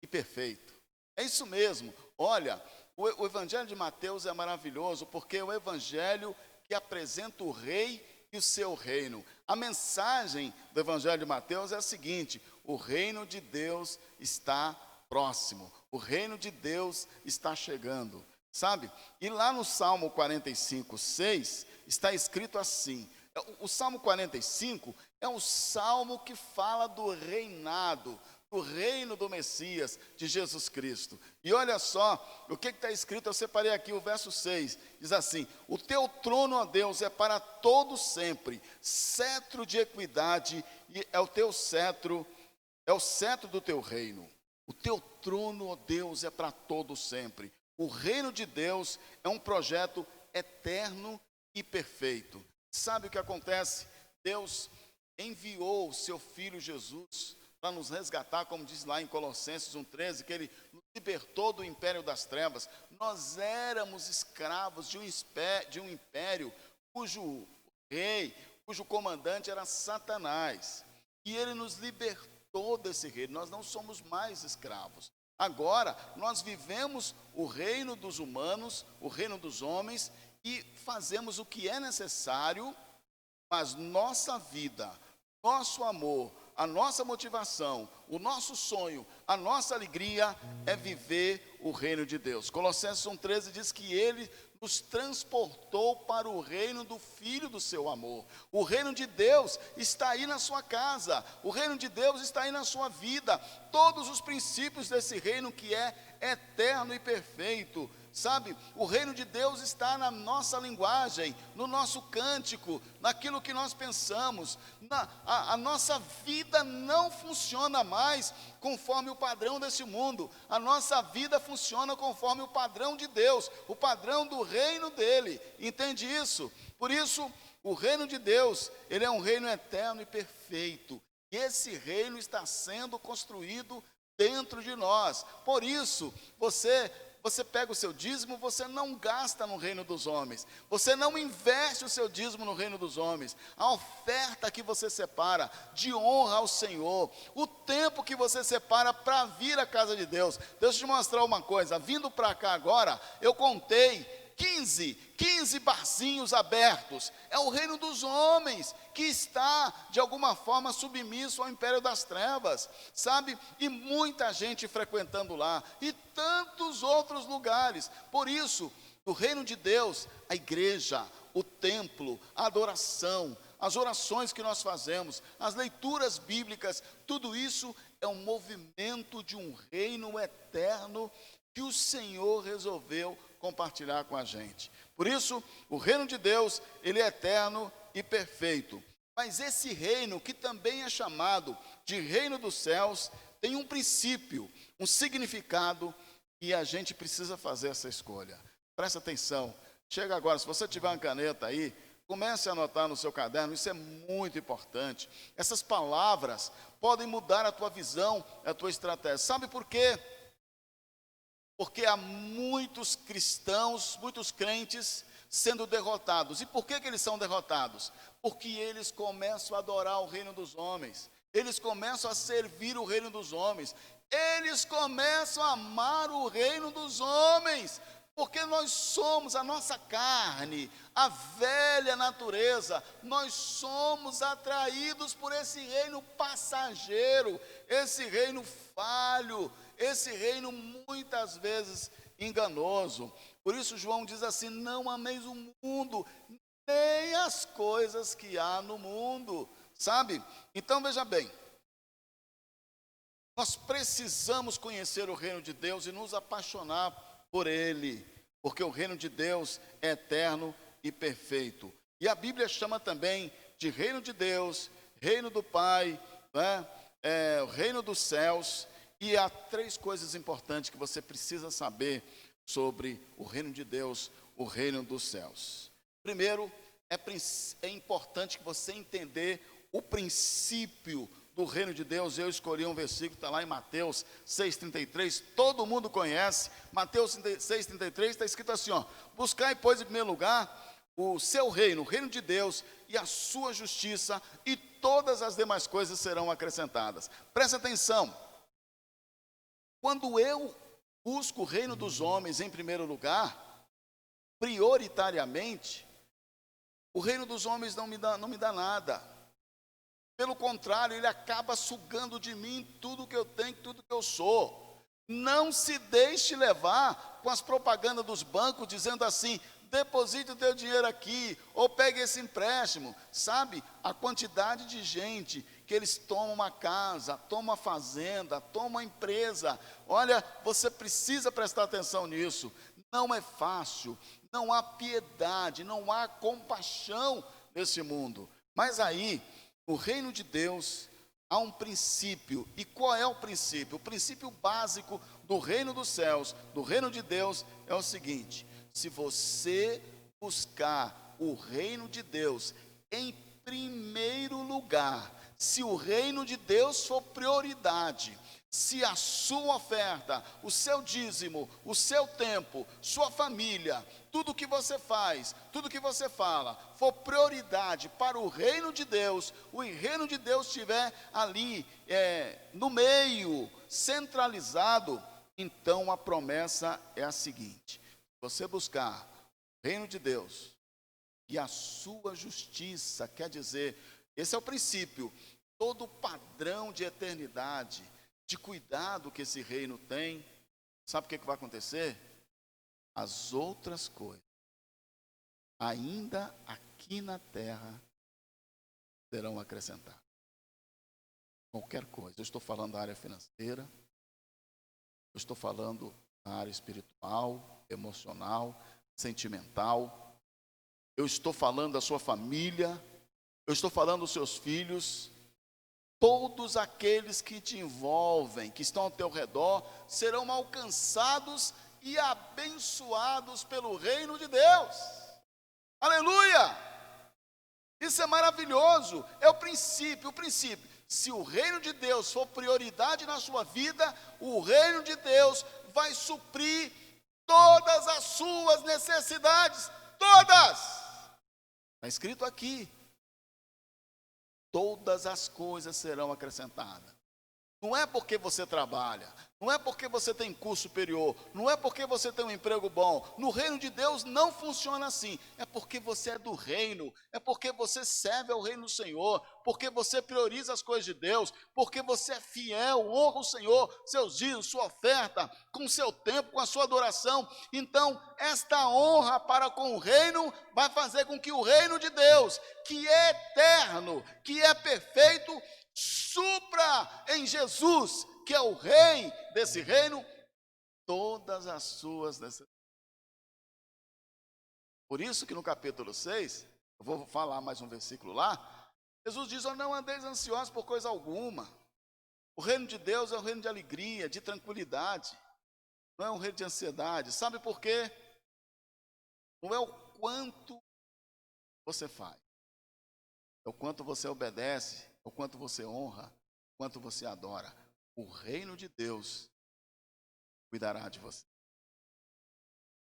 e perfeito. É isso mesmo. Olha, o Evangelho de Mateus é maravilhoso, porque é o Evangelho que apresenta o rei e o seu reino. A mensagem do Evangelho de Mateus é a seguinte: o reino de Deus está próximo, o reino de Deus está chegando, sabe? E lá no Salmo 45, 6, está escrito assim. O Salmo 45 é um salmo que fala do reinado, do reino do Messias, de Jesus Cristo. E olha só, o que está escrito, eu separei aqui o verso 6, diz assim: o teu trono, ó Deus, é para todo sempre, cetro de equidade, e é o teu cetro, é o cetro do teu reino. O teu trono, ó Deus, é para todo sempre. O reino de Deus é um projeto eterno e perfeito. Sabe o que acontece? Deus enviou o seu Filho Jesus para nos resgatar, como diz lá em Colossenses 1,13, que Ele nos libertou do império das trevas. Nós éramos escravos de um império cujo rei, cujo comandante era Satanás. E Ele nos libertou desse reino, nós não somos mais escravos. Agora, nós vivemos o reino dos humanos, o reino dos homens, e fazemos o que é necessário, mas nossa vida, nosso amor, a nossa motivação, o nosso sonho, a nossa alegria é viver o reino de Deus. Colossenses 1,13 diz que Ele nos transportou para o reino do Filho do seu amor. O reino de Deus está aí na sua casa, o reino de Deus está aí na sua vida. Todos os princípios desse reino que é eterno e perfeito, sabe? O reino de Deus está na nossa linguagem, no nosso cântico, naquilo que nós pensamos. A nossa vida não funciona mais conforme o padrão desse mundo. A nossa vida funciona conforme o padrão de Deus, o padrão do reino dele. Entende isso? Por isso, o reino de Deus, ele é um reino eterno e perfeito. E esse reino está sendo construído dentro de nós. Por isso, você pega o seu dízimo, você não gasta no reino dos homens. Você não investe o seu dízimo no reino dos homens. A oferta que você separa de honra ao Senhor, o tempo que você separa para vir à casa de Deus. Deixa eu te mostrar uma coisa. Vindo para cá agora, eu contei 15 barzinhos abertos. É o reino dos homens que está, de alguma forma, submisso ao império das trevas, sabe? E muita gente frequentando lá, e tantos outros lugares. Por isso, o reino de Deus, a igreja, o templo, a adoração, as orações que nós fazemos, as leituras bíblicas, tudo isso é um movimento de um reino eterno que o Senhor resolveu compartilhar com a gente. Por isso, o reino de Deus, ele é eterno e perfeito. Mas esse reino, que também é chamado de reino dos céus, tem um princípio, um significado, e a gente precisa fazer essa escolha. Presta atenção. Chega agora, se você tiver uma caneta aí, comece a anotar no seu caderno, isso é muito importante. Essas palavras podem mudar a tua visão, a tua estratégia. Sabe por quê? Porque há muitos cristãos, muitos crentes sendo derrotados. E por que eles são derrotados? Porque eles começam a adorar o reino dos homens. Eles começam a servir o reino dos homens. Eles começam a amar o reino dos homens. Porque nós somos, a nossa carne, a velha natureza, nós somos atraídos por esse reino passageiro, esse reino falho, esse reino muitas vezes enganoso. Por isso João diz assim: não ameis o mundo, nem as coisas que há no mundo, sabe? Então veja bem, Nós precisamos conhecer o reino de Deus e nos apaixonar por ele, porque o reino de Deus é eterno e perfeito. E a Bíblia chama também de reino de Deus, reino do Pai, né? O reino dos céus. E há 3 coisas importantes que você precisa saber sobre o reino de Deus, o reino dos céus. Primeiro, é importante que você entender o princípio do reino de Deus. Eu escolhi um versículo, está lá em Mateus 6,33, todo mundo conhece. Mateus 6,33 está escrito assim, ó: buscai, pois, em primeiro lugar o seu reino, o reino de Deus e a sua justiça, e todas as demais coisas serão acrescentadas. Presta atenção, quando eu busco o reino dos homens em primeiro lugar, prioritariamente, o reino dos homens não me dá nada. Pelo contrário, ele acaba sugando de mim tudo que eu tenho, tudo que eu sou. Não se deixe levar com as propagandas dos bancos dizendo assim: deposite o teu dinheiro aqui, ou pegue esse empréstimo. Sabe, a quantidade de gente que eles tomam uma casa, tomam uma fazenda, tomam uma empresa. Olha, você precisa prestar atenção nisso. Não é fácil, não há piedade, não há compaixão nesse mundo. Mas aí, no reino de Deus, há um princípio. E qual é o princípio? O princípio básico do reino dos céus, do reino de Deus, é o seguinte: se você buscar o reino de Deus em primeiro lugar, se o reino de Deus for prioridade, se a sua oferta, o seu dízimo, o seu tempo, sua família, tudo que você faz, tudo que você fala, for prioridade para o reino de Deus, o reino de Deus estiver ali, no meio, centralizado, então a promessa é a seguinte: você buscar o reino de Deus e a sua justiça, quer dizer, esse é o princípio, todo o padrão de eternidade, de cuidado que esse reino tem. Sabe o que vai acontecer? As outras coisas, ainda aqui na terra, serão acrescentadas. Qualquer coisa. Eu estou falando da área financeira, eu estou falando da área espiritual, emocional, sentimental, eu estou falando da sua família, eu estou falando dos seus filhos. Todos aqueles que te envolvem, que estão ao teu redor, serão alcançados e abençoados pelo reino de Deus. Aleluia! Isso é maravilhoso, é o princípio. Se o reino de Deus for prioridade na sua vida, o reino de Deus vai suprir todas as suas necessidades, todas. Está escrito aqui: todas as coisas serão acrescentadas. Não é porque você trabalha, não é porque você tem curso superior, não é porque você tem um emprego bom. No reino de Deus não funciona assim. É porque você é do reino, é porque você serve ao reino do Senhor, porque você prioriza as coisas de Deus, porque você é fiel, honra o Senhor, seus dias, sua oferta, com o seu tempo, com a sua adoração. Então, esta honra para com o reino vai fazer com que o reino de Deus, que é eterno, que é perfeito, supra em Jesus, que é o rei desse reino, todas as suas necessidades. Por isso que no capítulo 6, eu vou falar mais um versículo lá, Jesus diz: oh, não andeis ansiosos por coisa alguma. O reino de Deus é um reino de alegria, de tranquilidade, não é um reino de ansiedade. Sabe por quê? Não é o quanto você faz, é o quanto você obedece, é o quanto você honra, o quanto você adora. O reino de Deus cuidará de você.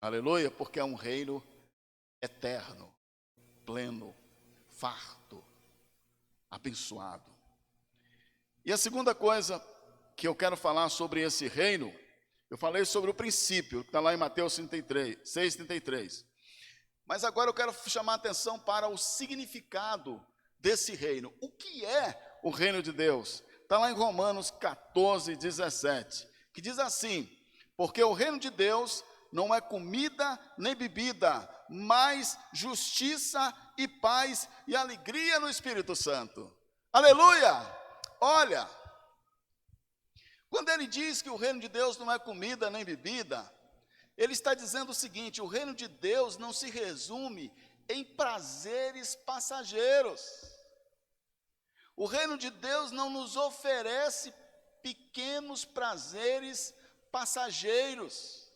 Aleluia, porque é um reino eterno, pleno, farto, abençoado. E a segunda coisa que eu quero falar sobre esse reino, eu falei sobre o princípio, que está lá em Mateus 6,33. Mas agora eu quero chamar a atenção para o significado desse reino. O que é o reino de Deus? Está lá em Romanos 14:17, que diz assim: porque o reino de Deus não é comida nem bebida, mas justiça e paz e alegria no Espírito Santo. Aleluia! Olha, Quando ele diz que o reino de Deus não é comida nem bebida, ele está dizendo o seguinte: o reino de Deus não se resume em prazeres passageiros. O reino de Deus não nos oferece pequenos prazeres passageiros,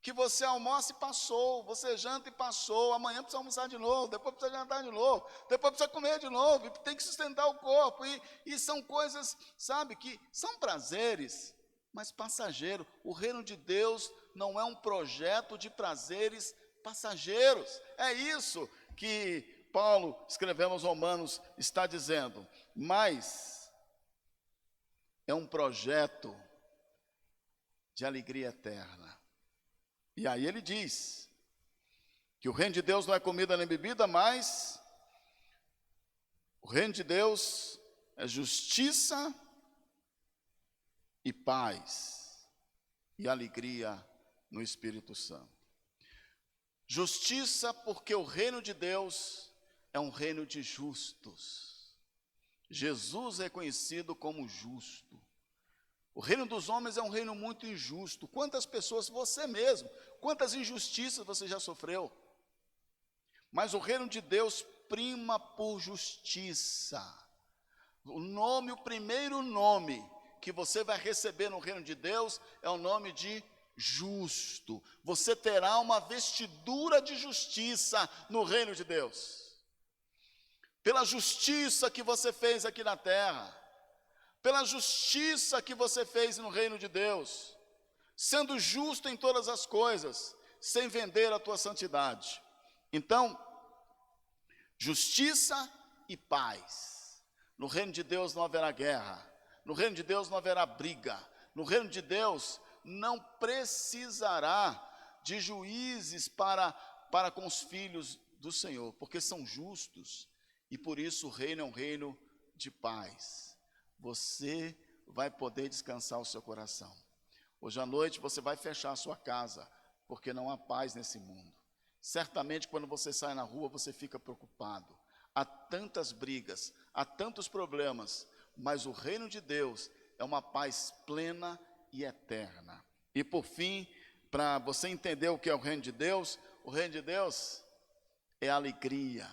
que você almoça e passou, você janta e passou, amanhã precisa almoçar de novo, depois precisa jantar de novo, depois precisa comer de novo, e tem que sustentar o corpo, e são coisas, sabe, que são prazeres, mas passageiro. O reino de Deus não é um projeto de prazeres passageiros. É isso que Paulo, escrevendo aos Romanos, está dizendo. Mas é um projeto de alegria eterna. E aí ele diz que o reino de Deus não é comida nem bebida, mas o reino de Deus é justiça e paz e alegria no Espírito Santo. Justiça, porque o reino de Deus é um reino de justos. Jesus é conhecido como justo. O reino dos homens é um reino muito injusto. Quantas pessoas, você mesmo, quantas injustiças você já sofreu? Mas o reino de Deus prima por justiça. O primeiro nome que você vai receber no reino de Deus é o nome de justo. Você terá uma vestidura de justiça no reino de Deus. Pela justiça que você fez aqui na terra, pela justiça que você fez no reino de Deus, sendo justo em todas as coisas, sem vender a tua santidade. Então, justiça e paz. No reino de Deus não haverá guerra, no reino de Deus não haverá briga, no reino de Deus não precisará de juízes para com os filhos do Senhor, porque são justos, e por isso o reino é um reino de paz. Você vai poder descansar o seu coração. Hoje à noite você vai fechar a sua casa, porque não há paz nesse mundo. Certamente quando você sai na rua você fica preocupado. Há tantas brigas, há tantos problemas, mas o reino de Deus é uma paz plena e eterna. E por fim, para você entender o que é o reino de Deus é alegria,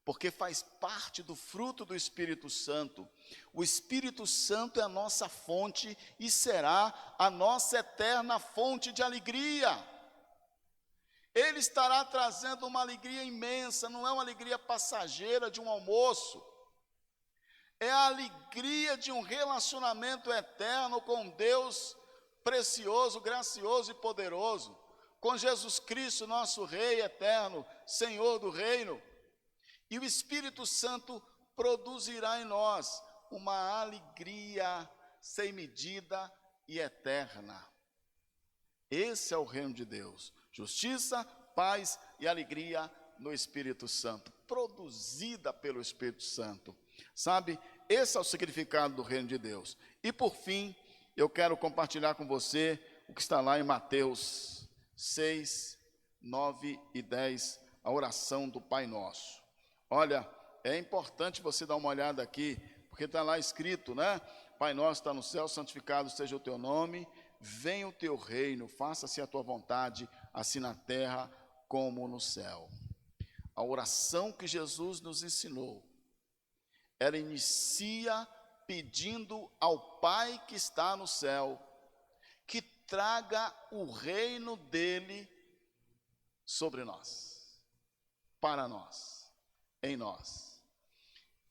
porque faz parte do fruto do Espírito Santo. O Espírito Santo é a nossa fonte e será a nossa eterna fonte de alegria. Ele estará trazendo uma alegria imensa, não é uma alegria passageira de um almoço, é a alegria de um relacionamento eterno com Deus precioso, gracioso e poderoso, com Jesus Cristo, nosso Rei eterno, Senhor do reino. E o Espírito Santo produzirá em nós uma alegria sem medida e eterna. Esse é o reino de Deus. Justiça, paz e alegria no Espírito Santo, produzida pelo Espírito Santo. Sabe, esse é o significado do reino de Deus. E por fim, eu quero compartilhar com você o que está lá em Mateus 6, 9 e 10, a oração do Pai Nosso. Olha, é importante você dar uma olhada aqui, porque está lá escrito, né? Pai nosso está no céu, santificado seja o teu nome, venha o teu reino, faça-se a tua vontade, assim na terra como no céu. A oração que Jesus nos ensinou, ela inicia pedindo ao Pai que está no céu, que traga o reino dele sobre nós, para nós. Em nós.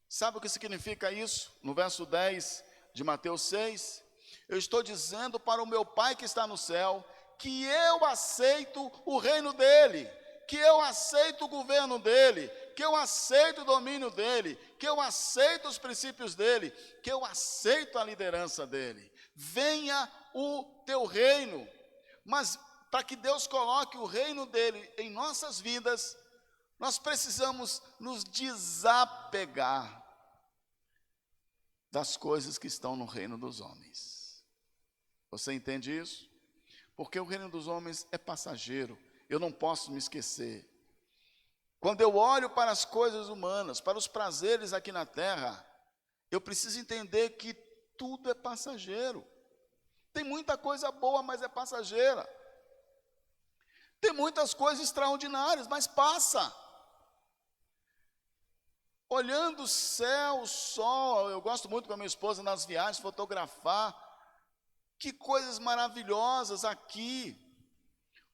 Sabe o que significa isso? No verso 10 de Mateus 6, eu estou dizendo para o meu Pai que está no céu, que eu aceito o reino dele, que eu aceito o governo dele, que eu aceito o domínio dele, que eu aceito os princípios dele, que eu aceito a liderança dele. Venha o teu reino. Mas para que Deus coloque o reino dele em nossas vidas, nós precisamos nos desapegar das coisas que estão no reino dos homens. Você entende isso? Porque o reino dos homens é passageiro, eu não posso me esquecer. Quando eu olho para as coisas humanas, para os prazeres aqui na terra, eu preciso entender que tudo é passageiro. Tem muita coisa boa, mas é passageira. Tem muitas coisas extraordinárias, mas passa. Olhando o céu, o sol, eu gosto muito com a minha esposa nas viagens, fotografar. Que coisas maravilhosas aqui.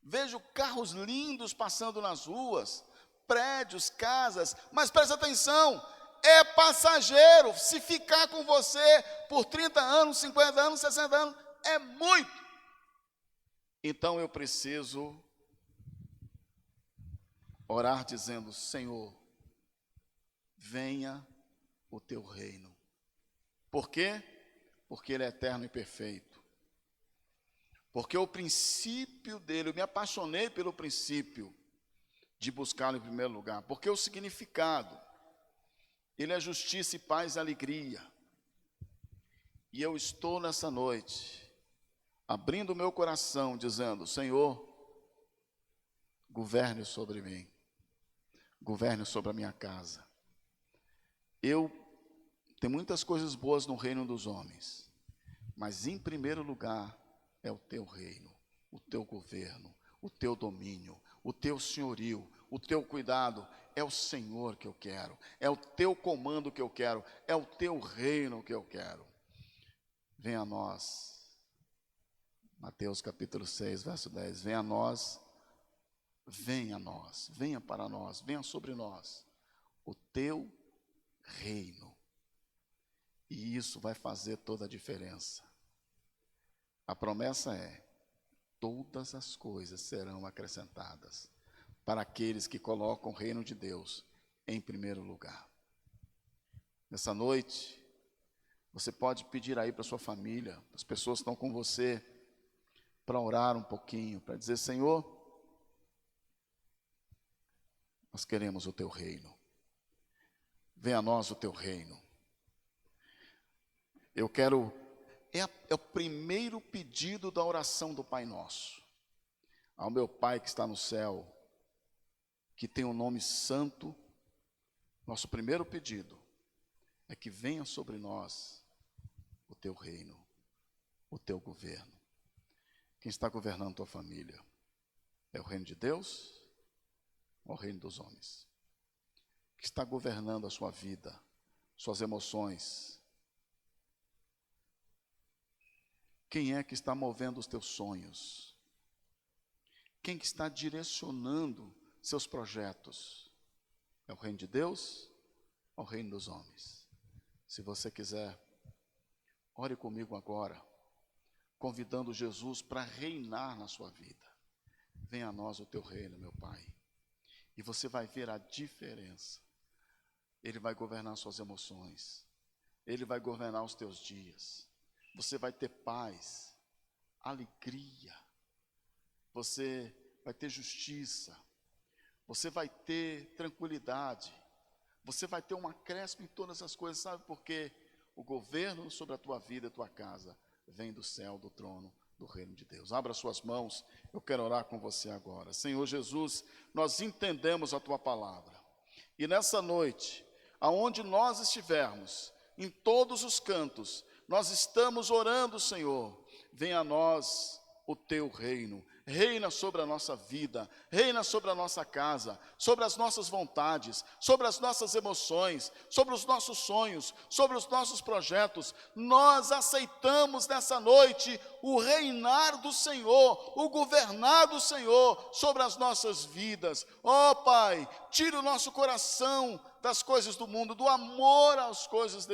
Vejo carros lindos passando nas ruas, prédios, casas, mas presta atenção, é passageiro. Se ficar com você por 30 anos, 50 anos, 60 anos, é muito. Então eu preciso orar dizendo: Senhor, venha o teu reino. Por quê? Porque ele é eterno e perfeito. Porque o princípio dele, eu me apaixonei pelo princípio de buscá-lo em primeiro lugar. Porque o significado, ele é justiça e paz e alegria. E eu estou nessa noite, abrindo o meu coração, dizendo: Senhor, governe sobre mim. Governe sobre a minha casa. Eu tenho muitas coisas boas no reino dos homens, mas em primeiro lugar é o teu reino, o teu governo, o teu domínio, o teu senhorio, o teu cuidado. É o Senhor que eu quero, é o teu comando que eu quero, é o teu reino que eu quero. Venha a nós, Mateus capítulo 6, verso 10, venha a nós, venha para nós, venha sobre nós o teu reino. E isso vai fazer toda a diferença. A promessa é: todas as coisas serão acrescentadas para aqueles que colocam o reino de Deus em primeiro lugar. Nessa noite, você pode pedir aí para sua família, as pessoas que estão com você, para orar um pouquinho, para dizer: Senhor, nós queremos o teu reino. Venha a nós o teu reino. Eu quero, é o primeiro pedido da oração do Pai Nosso. Ao meu Pai que está no céu, que tem um nome santo, nosso primeiro pedido é que venha sobre nós o teu reino, o teu governo. Quem está governando a tua família? É o reino de Deus ou o reino dos homens? Que está governando a sua vida, suas emoções? Quem é que está movendo os teus sonhos? Quem que está direcionando seus projetos? É o reino de Deus ou o reino dos homens? Se você quiser, ore comigo agora, convidando Jesus para reinar na sua vida. Venha a nós o teu reino, meu Pai. E você vai ver a diferença. Ele vai governar suas emoções. Ele vai governar os teus dias. Você vai ter paz, alegria. Você vai ter justiça. Você vai ter tranquilidade. Você vai ter um acréscimo em todas as coisas. Sabe por quê? O governo sobre a tua vida e a tua casa vem do céu, do trono, do reino de Deus. Abra suas mãos, eu quero orar com você agora. Senhor Jesus, nós entendemos a tua palavra. E nessa noite, aonde nós estivermos, em todos os cantos, nós estamos orando, Senhor. Venha a nós o teu reino. Reina sobre a nossa vida, reina sobre a nossa casa, sobre as nossas vontades, sobre as nossas emoções, sobre os nossos sonhos, sobre os nossos projetos. Nós aceitamos nessa noite o reinar do Senhor, o governar do Senhor sobre as nossas vidas. Ó Pai, tira o nosso coração das coisas do mundo, do amor às coisas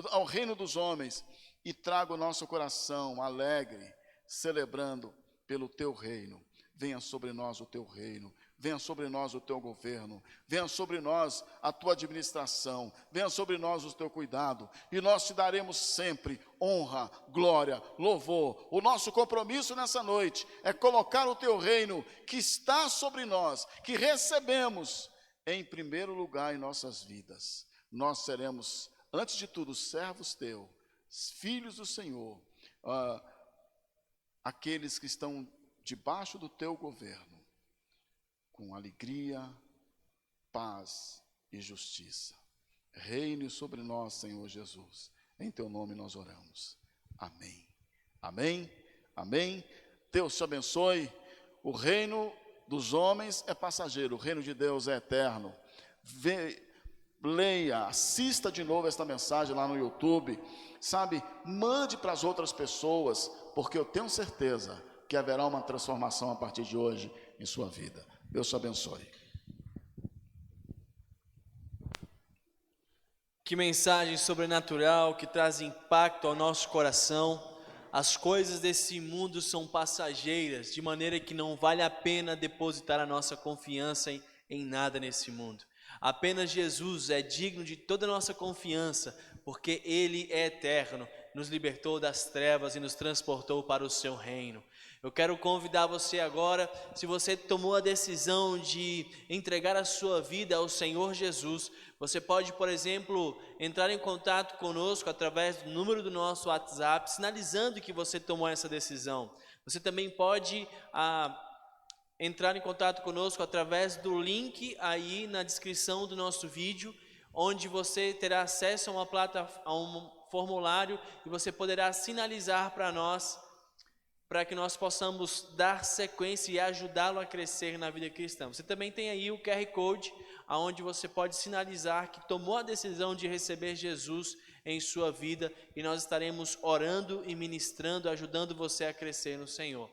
ao reino dos homens, e traga o nosso coração alegre, celebrando pelo teu reino. Venha sobre nós o teu reino, venha sobre nós o teu governo, venha sobre nós a tua administração, venha sobre nós o teu cuidado, e nós te daremos sempre honra, glória, louvor. O nosso compromisso nessa noite é colocar o teu reino que está sobre nós, que recebemos, em primeiro lugar em nossas vidas. Nós seremos, antes de tudo, servos teus, filhos do Senhor, aqueles que estão debaixo do teu governo, com alegria, paz e justiça. Reine sobre nós, Senhor Jesus, Em teu nome nós oramos. Amém. Amém. Amém. Deus te abençoe. O reino dos homens é passageiro, o reino de Deus é eterno. Leia, assista de novo esta mensagem lá no YouTube, sabe? Mande para as outras pessoas, porque eu tenho certeza que haverá uma transformação a partir de hoje em sua vida. Deus te abençoe. Que mensagem sobrenatural que traz impacto ao nosso coração. As coisas desse mundo são passageiras, de maneira que não vale a pena depositar a nossa confiança em nada nesse mundo. Apenas Jesus é digno de toda a nossa confiança, porque Ele é eterno, nos libertou das trevas e nos transportou para o seu reino. Eu quero convidar você agora, se você tomou a decisão de entregar a sua vida ao Senhor Jesus, você pode, por exemplo, entrar em contato conosco através do número do nosso WhatsApp, sinalizando que você tomou essa decisão. Você também pode entrar em contato conosco através do link aí na descrição do nosso vídeo, onde você terá acesso a um formulário e você poderá sinalizar para nós, para que nós possamos dar sequência e ajudá-lo a crescer na vida cristã. Você também tem aí o QR Code, onde você pode sinalizar que tomou a decisão de receber Jesus em sua vida, e nós estaremos orando e ministrando, ajudando você a crescer no Senhor.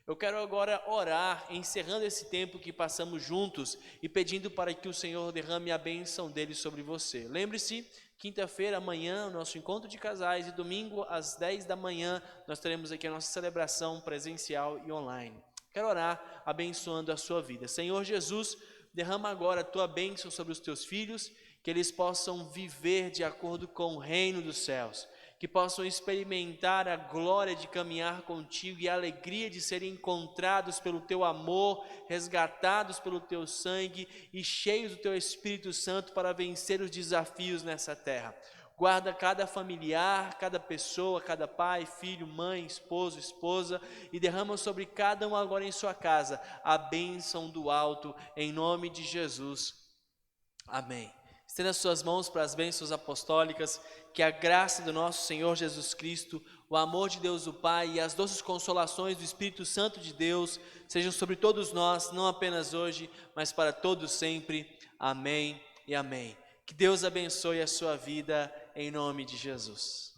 Eu quero agora orar, encerrando esse tempo que passamos juntos e pedindo para que o Senhor derrame a bênção dele sobre você. Lembre-se, quinta-feira, amanhã, o nosso encontro de casais, e domingo às 10 da manhã, nós teremos aqui a nossa celebração presencial e online. Quero orar abençoando a sua vida. Senhor Jesus, derrama agora a tua bênção sobre os teus filhos, que eles possam viver de acordo com o reino dos céus, que possam experimentar a glória de caminhar contigo e a alegria de serem encontrados pelo teu amor, resgatados pelo teu sangue e cheios do teu Espírito Santo para vencer os desafios nessa terra. Guarda cada familiar, cada pessoa, cada pai, filho, mãe, esposo, esposa, e derrama sobre cada um agora em sua casa a bênção do alto, em nome de Jesus. Amém. Estenda as suas mãos para as bênçãos apostólicas, que a graça do nosso Senhor Jesus Cristo, o amor de Deus o Pai e as doces consolações do Espírito Santo de Deus sejam sobre todos nós, não apenas hoje, mas para todos sempre. Amém e amém. Que Deus abençoe a sua vida em nome de Jesus.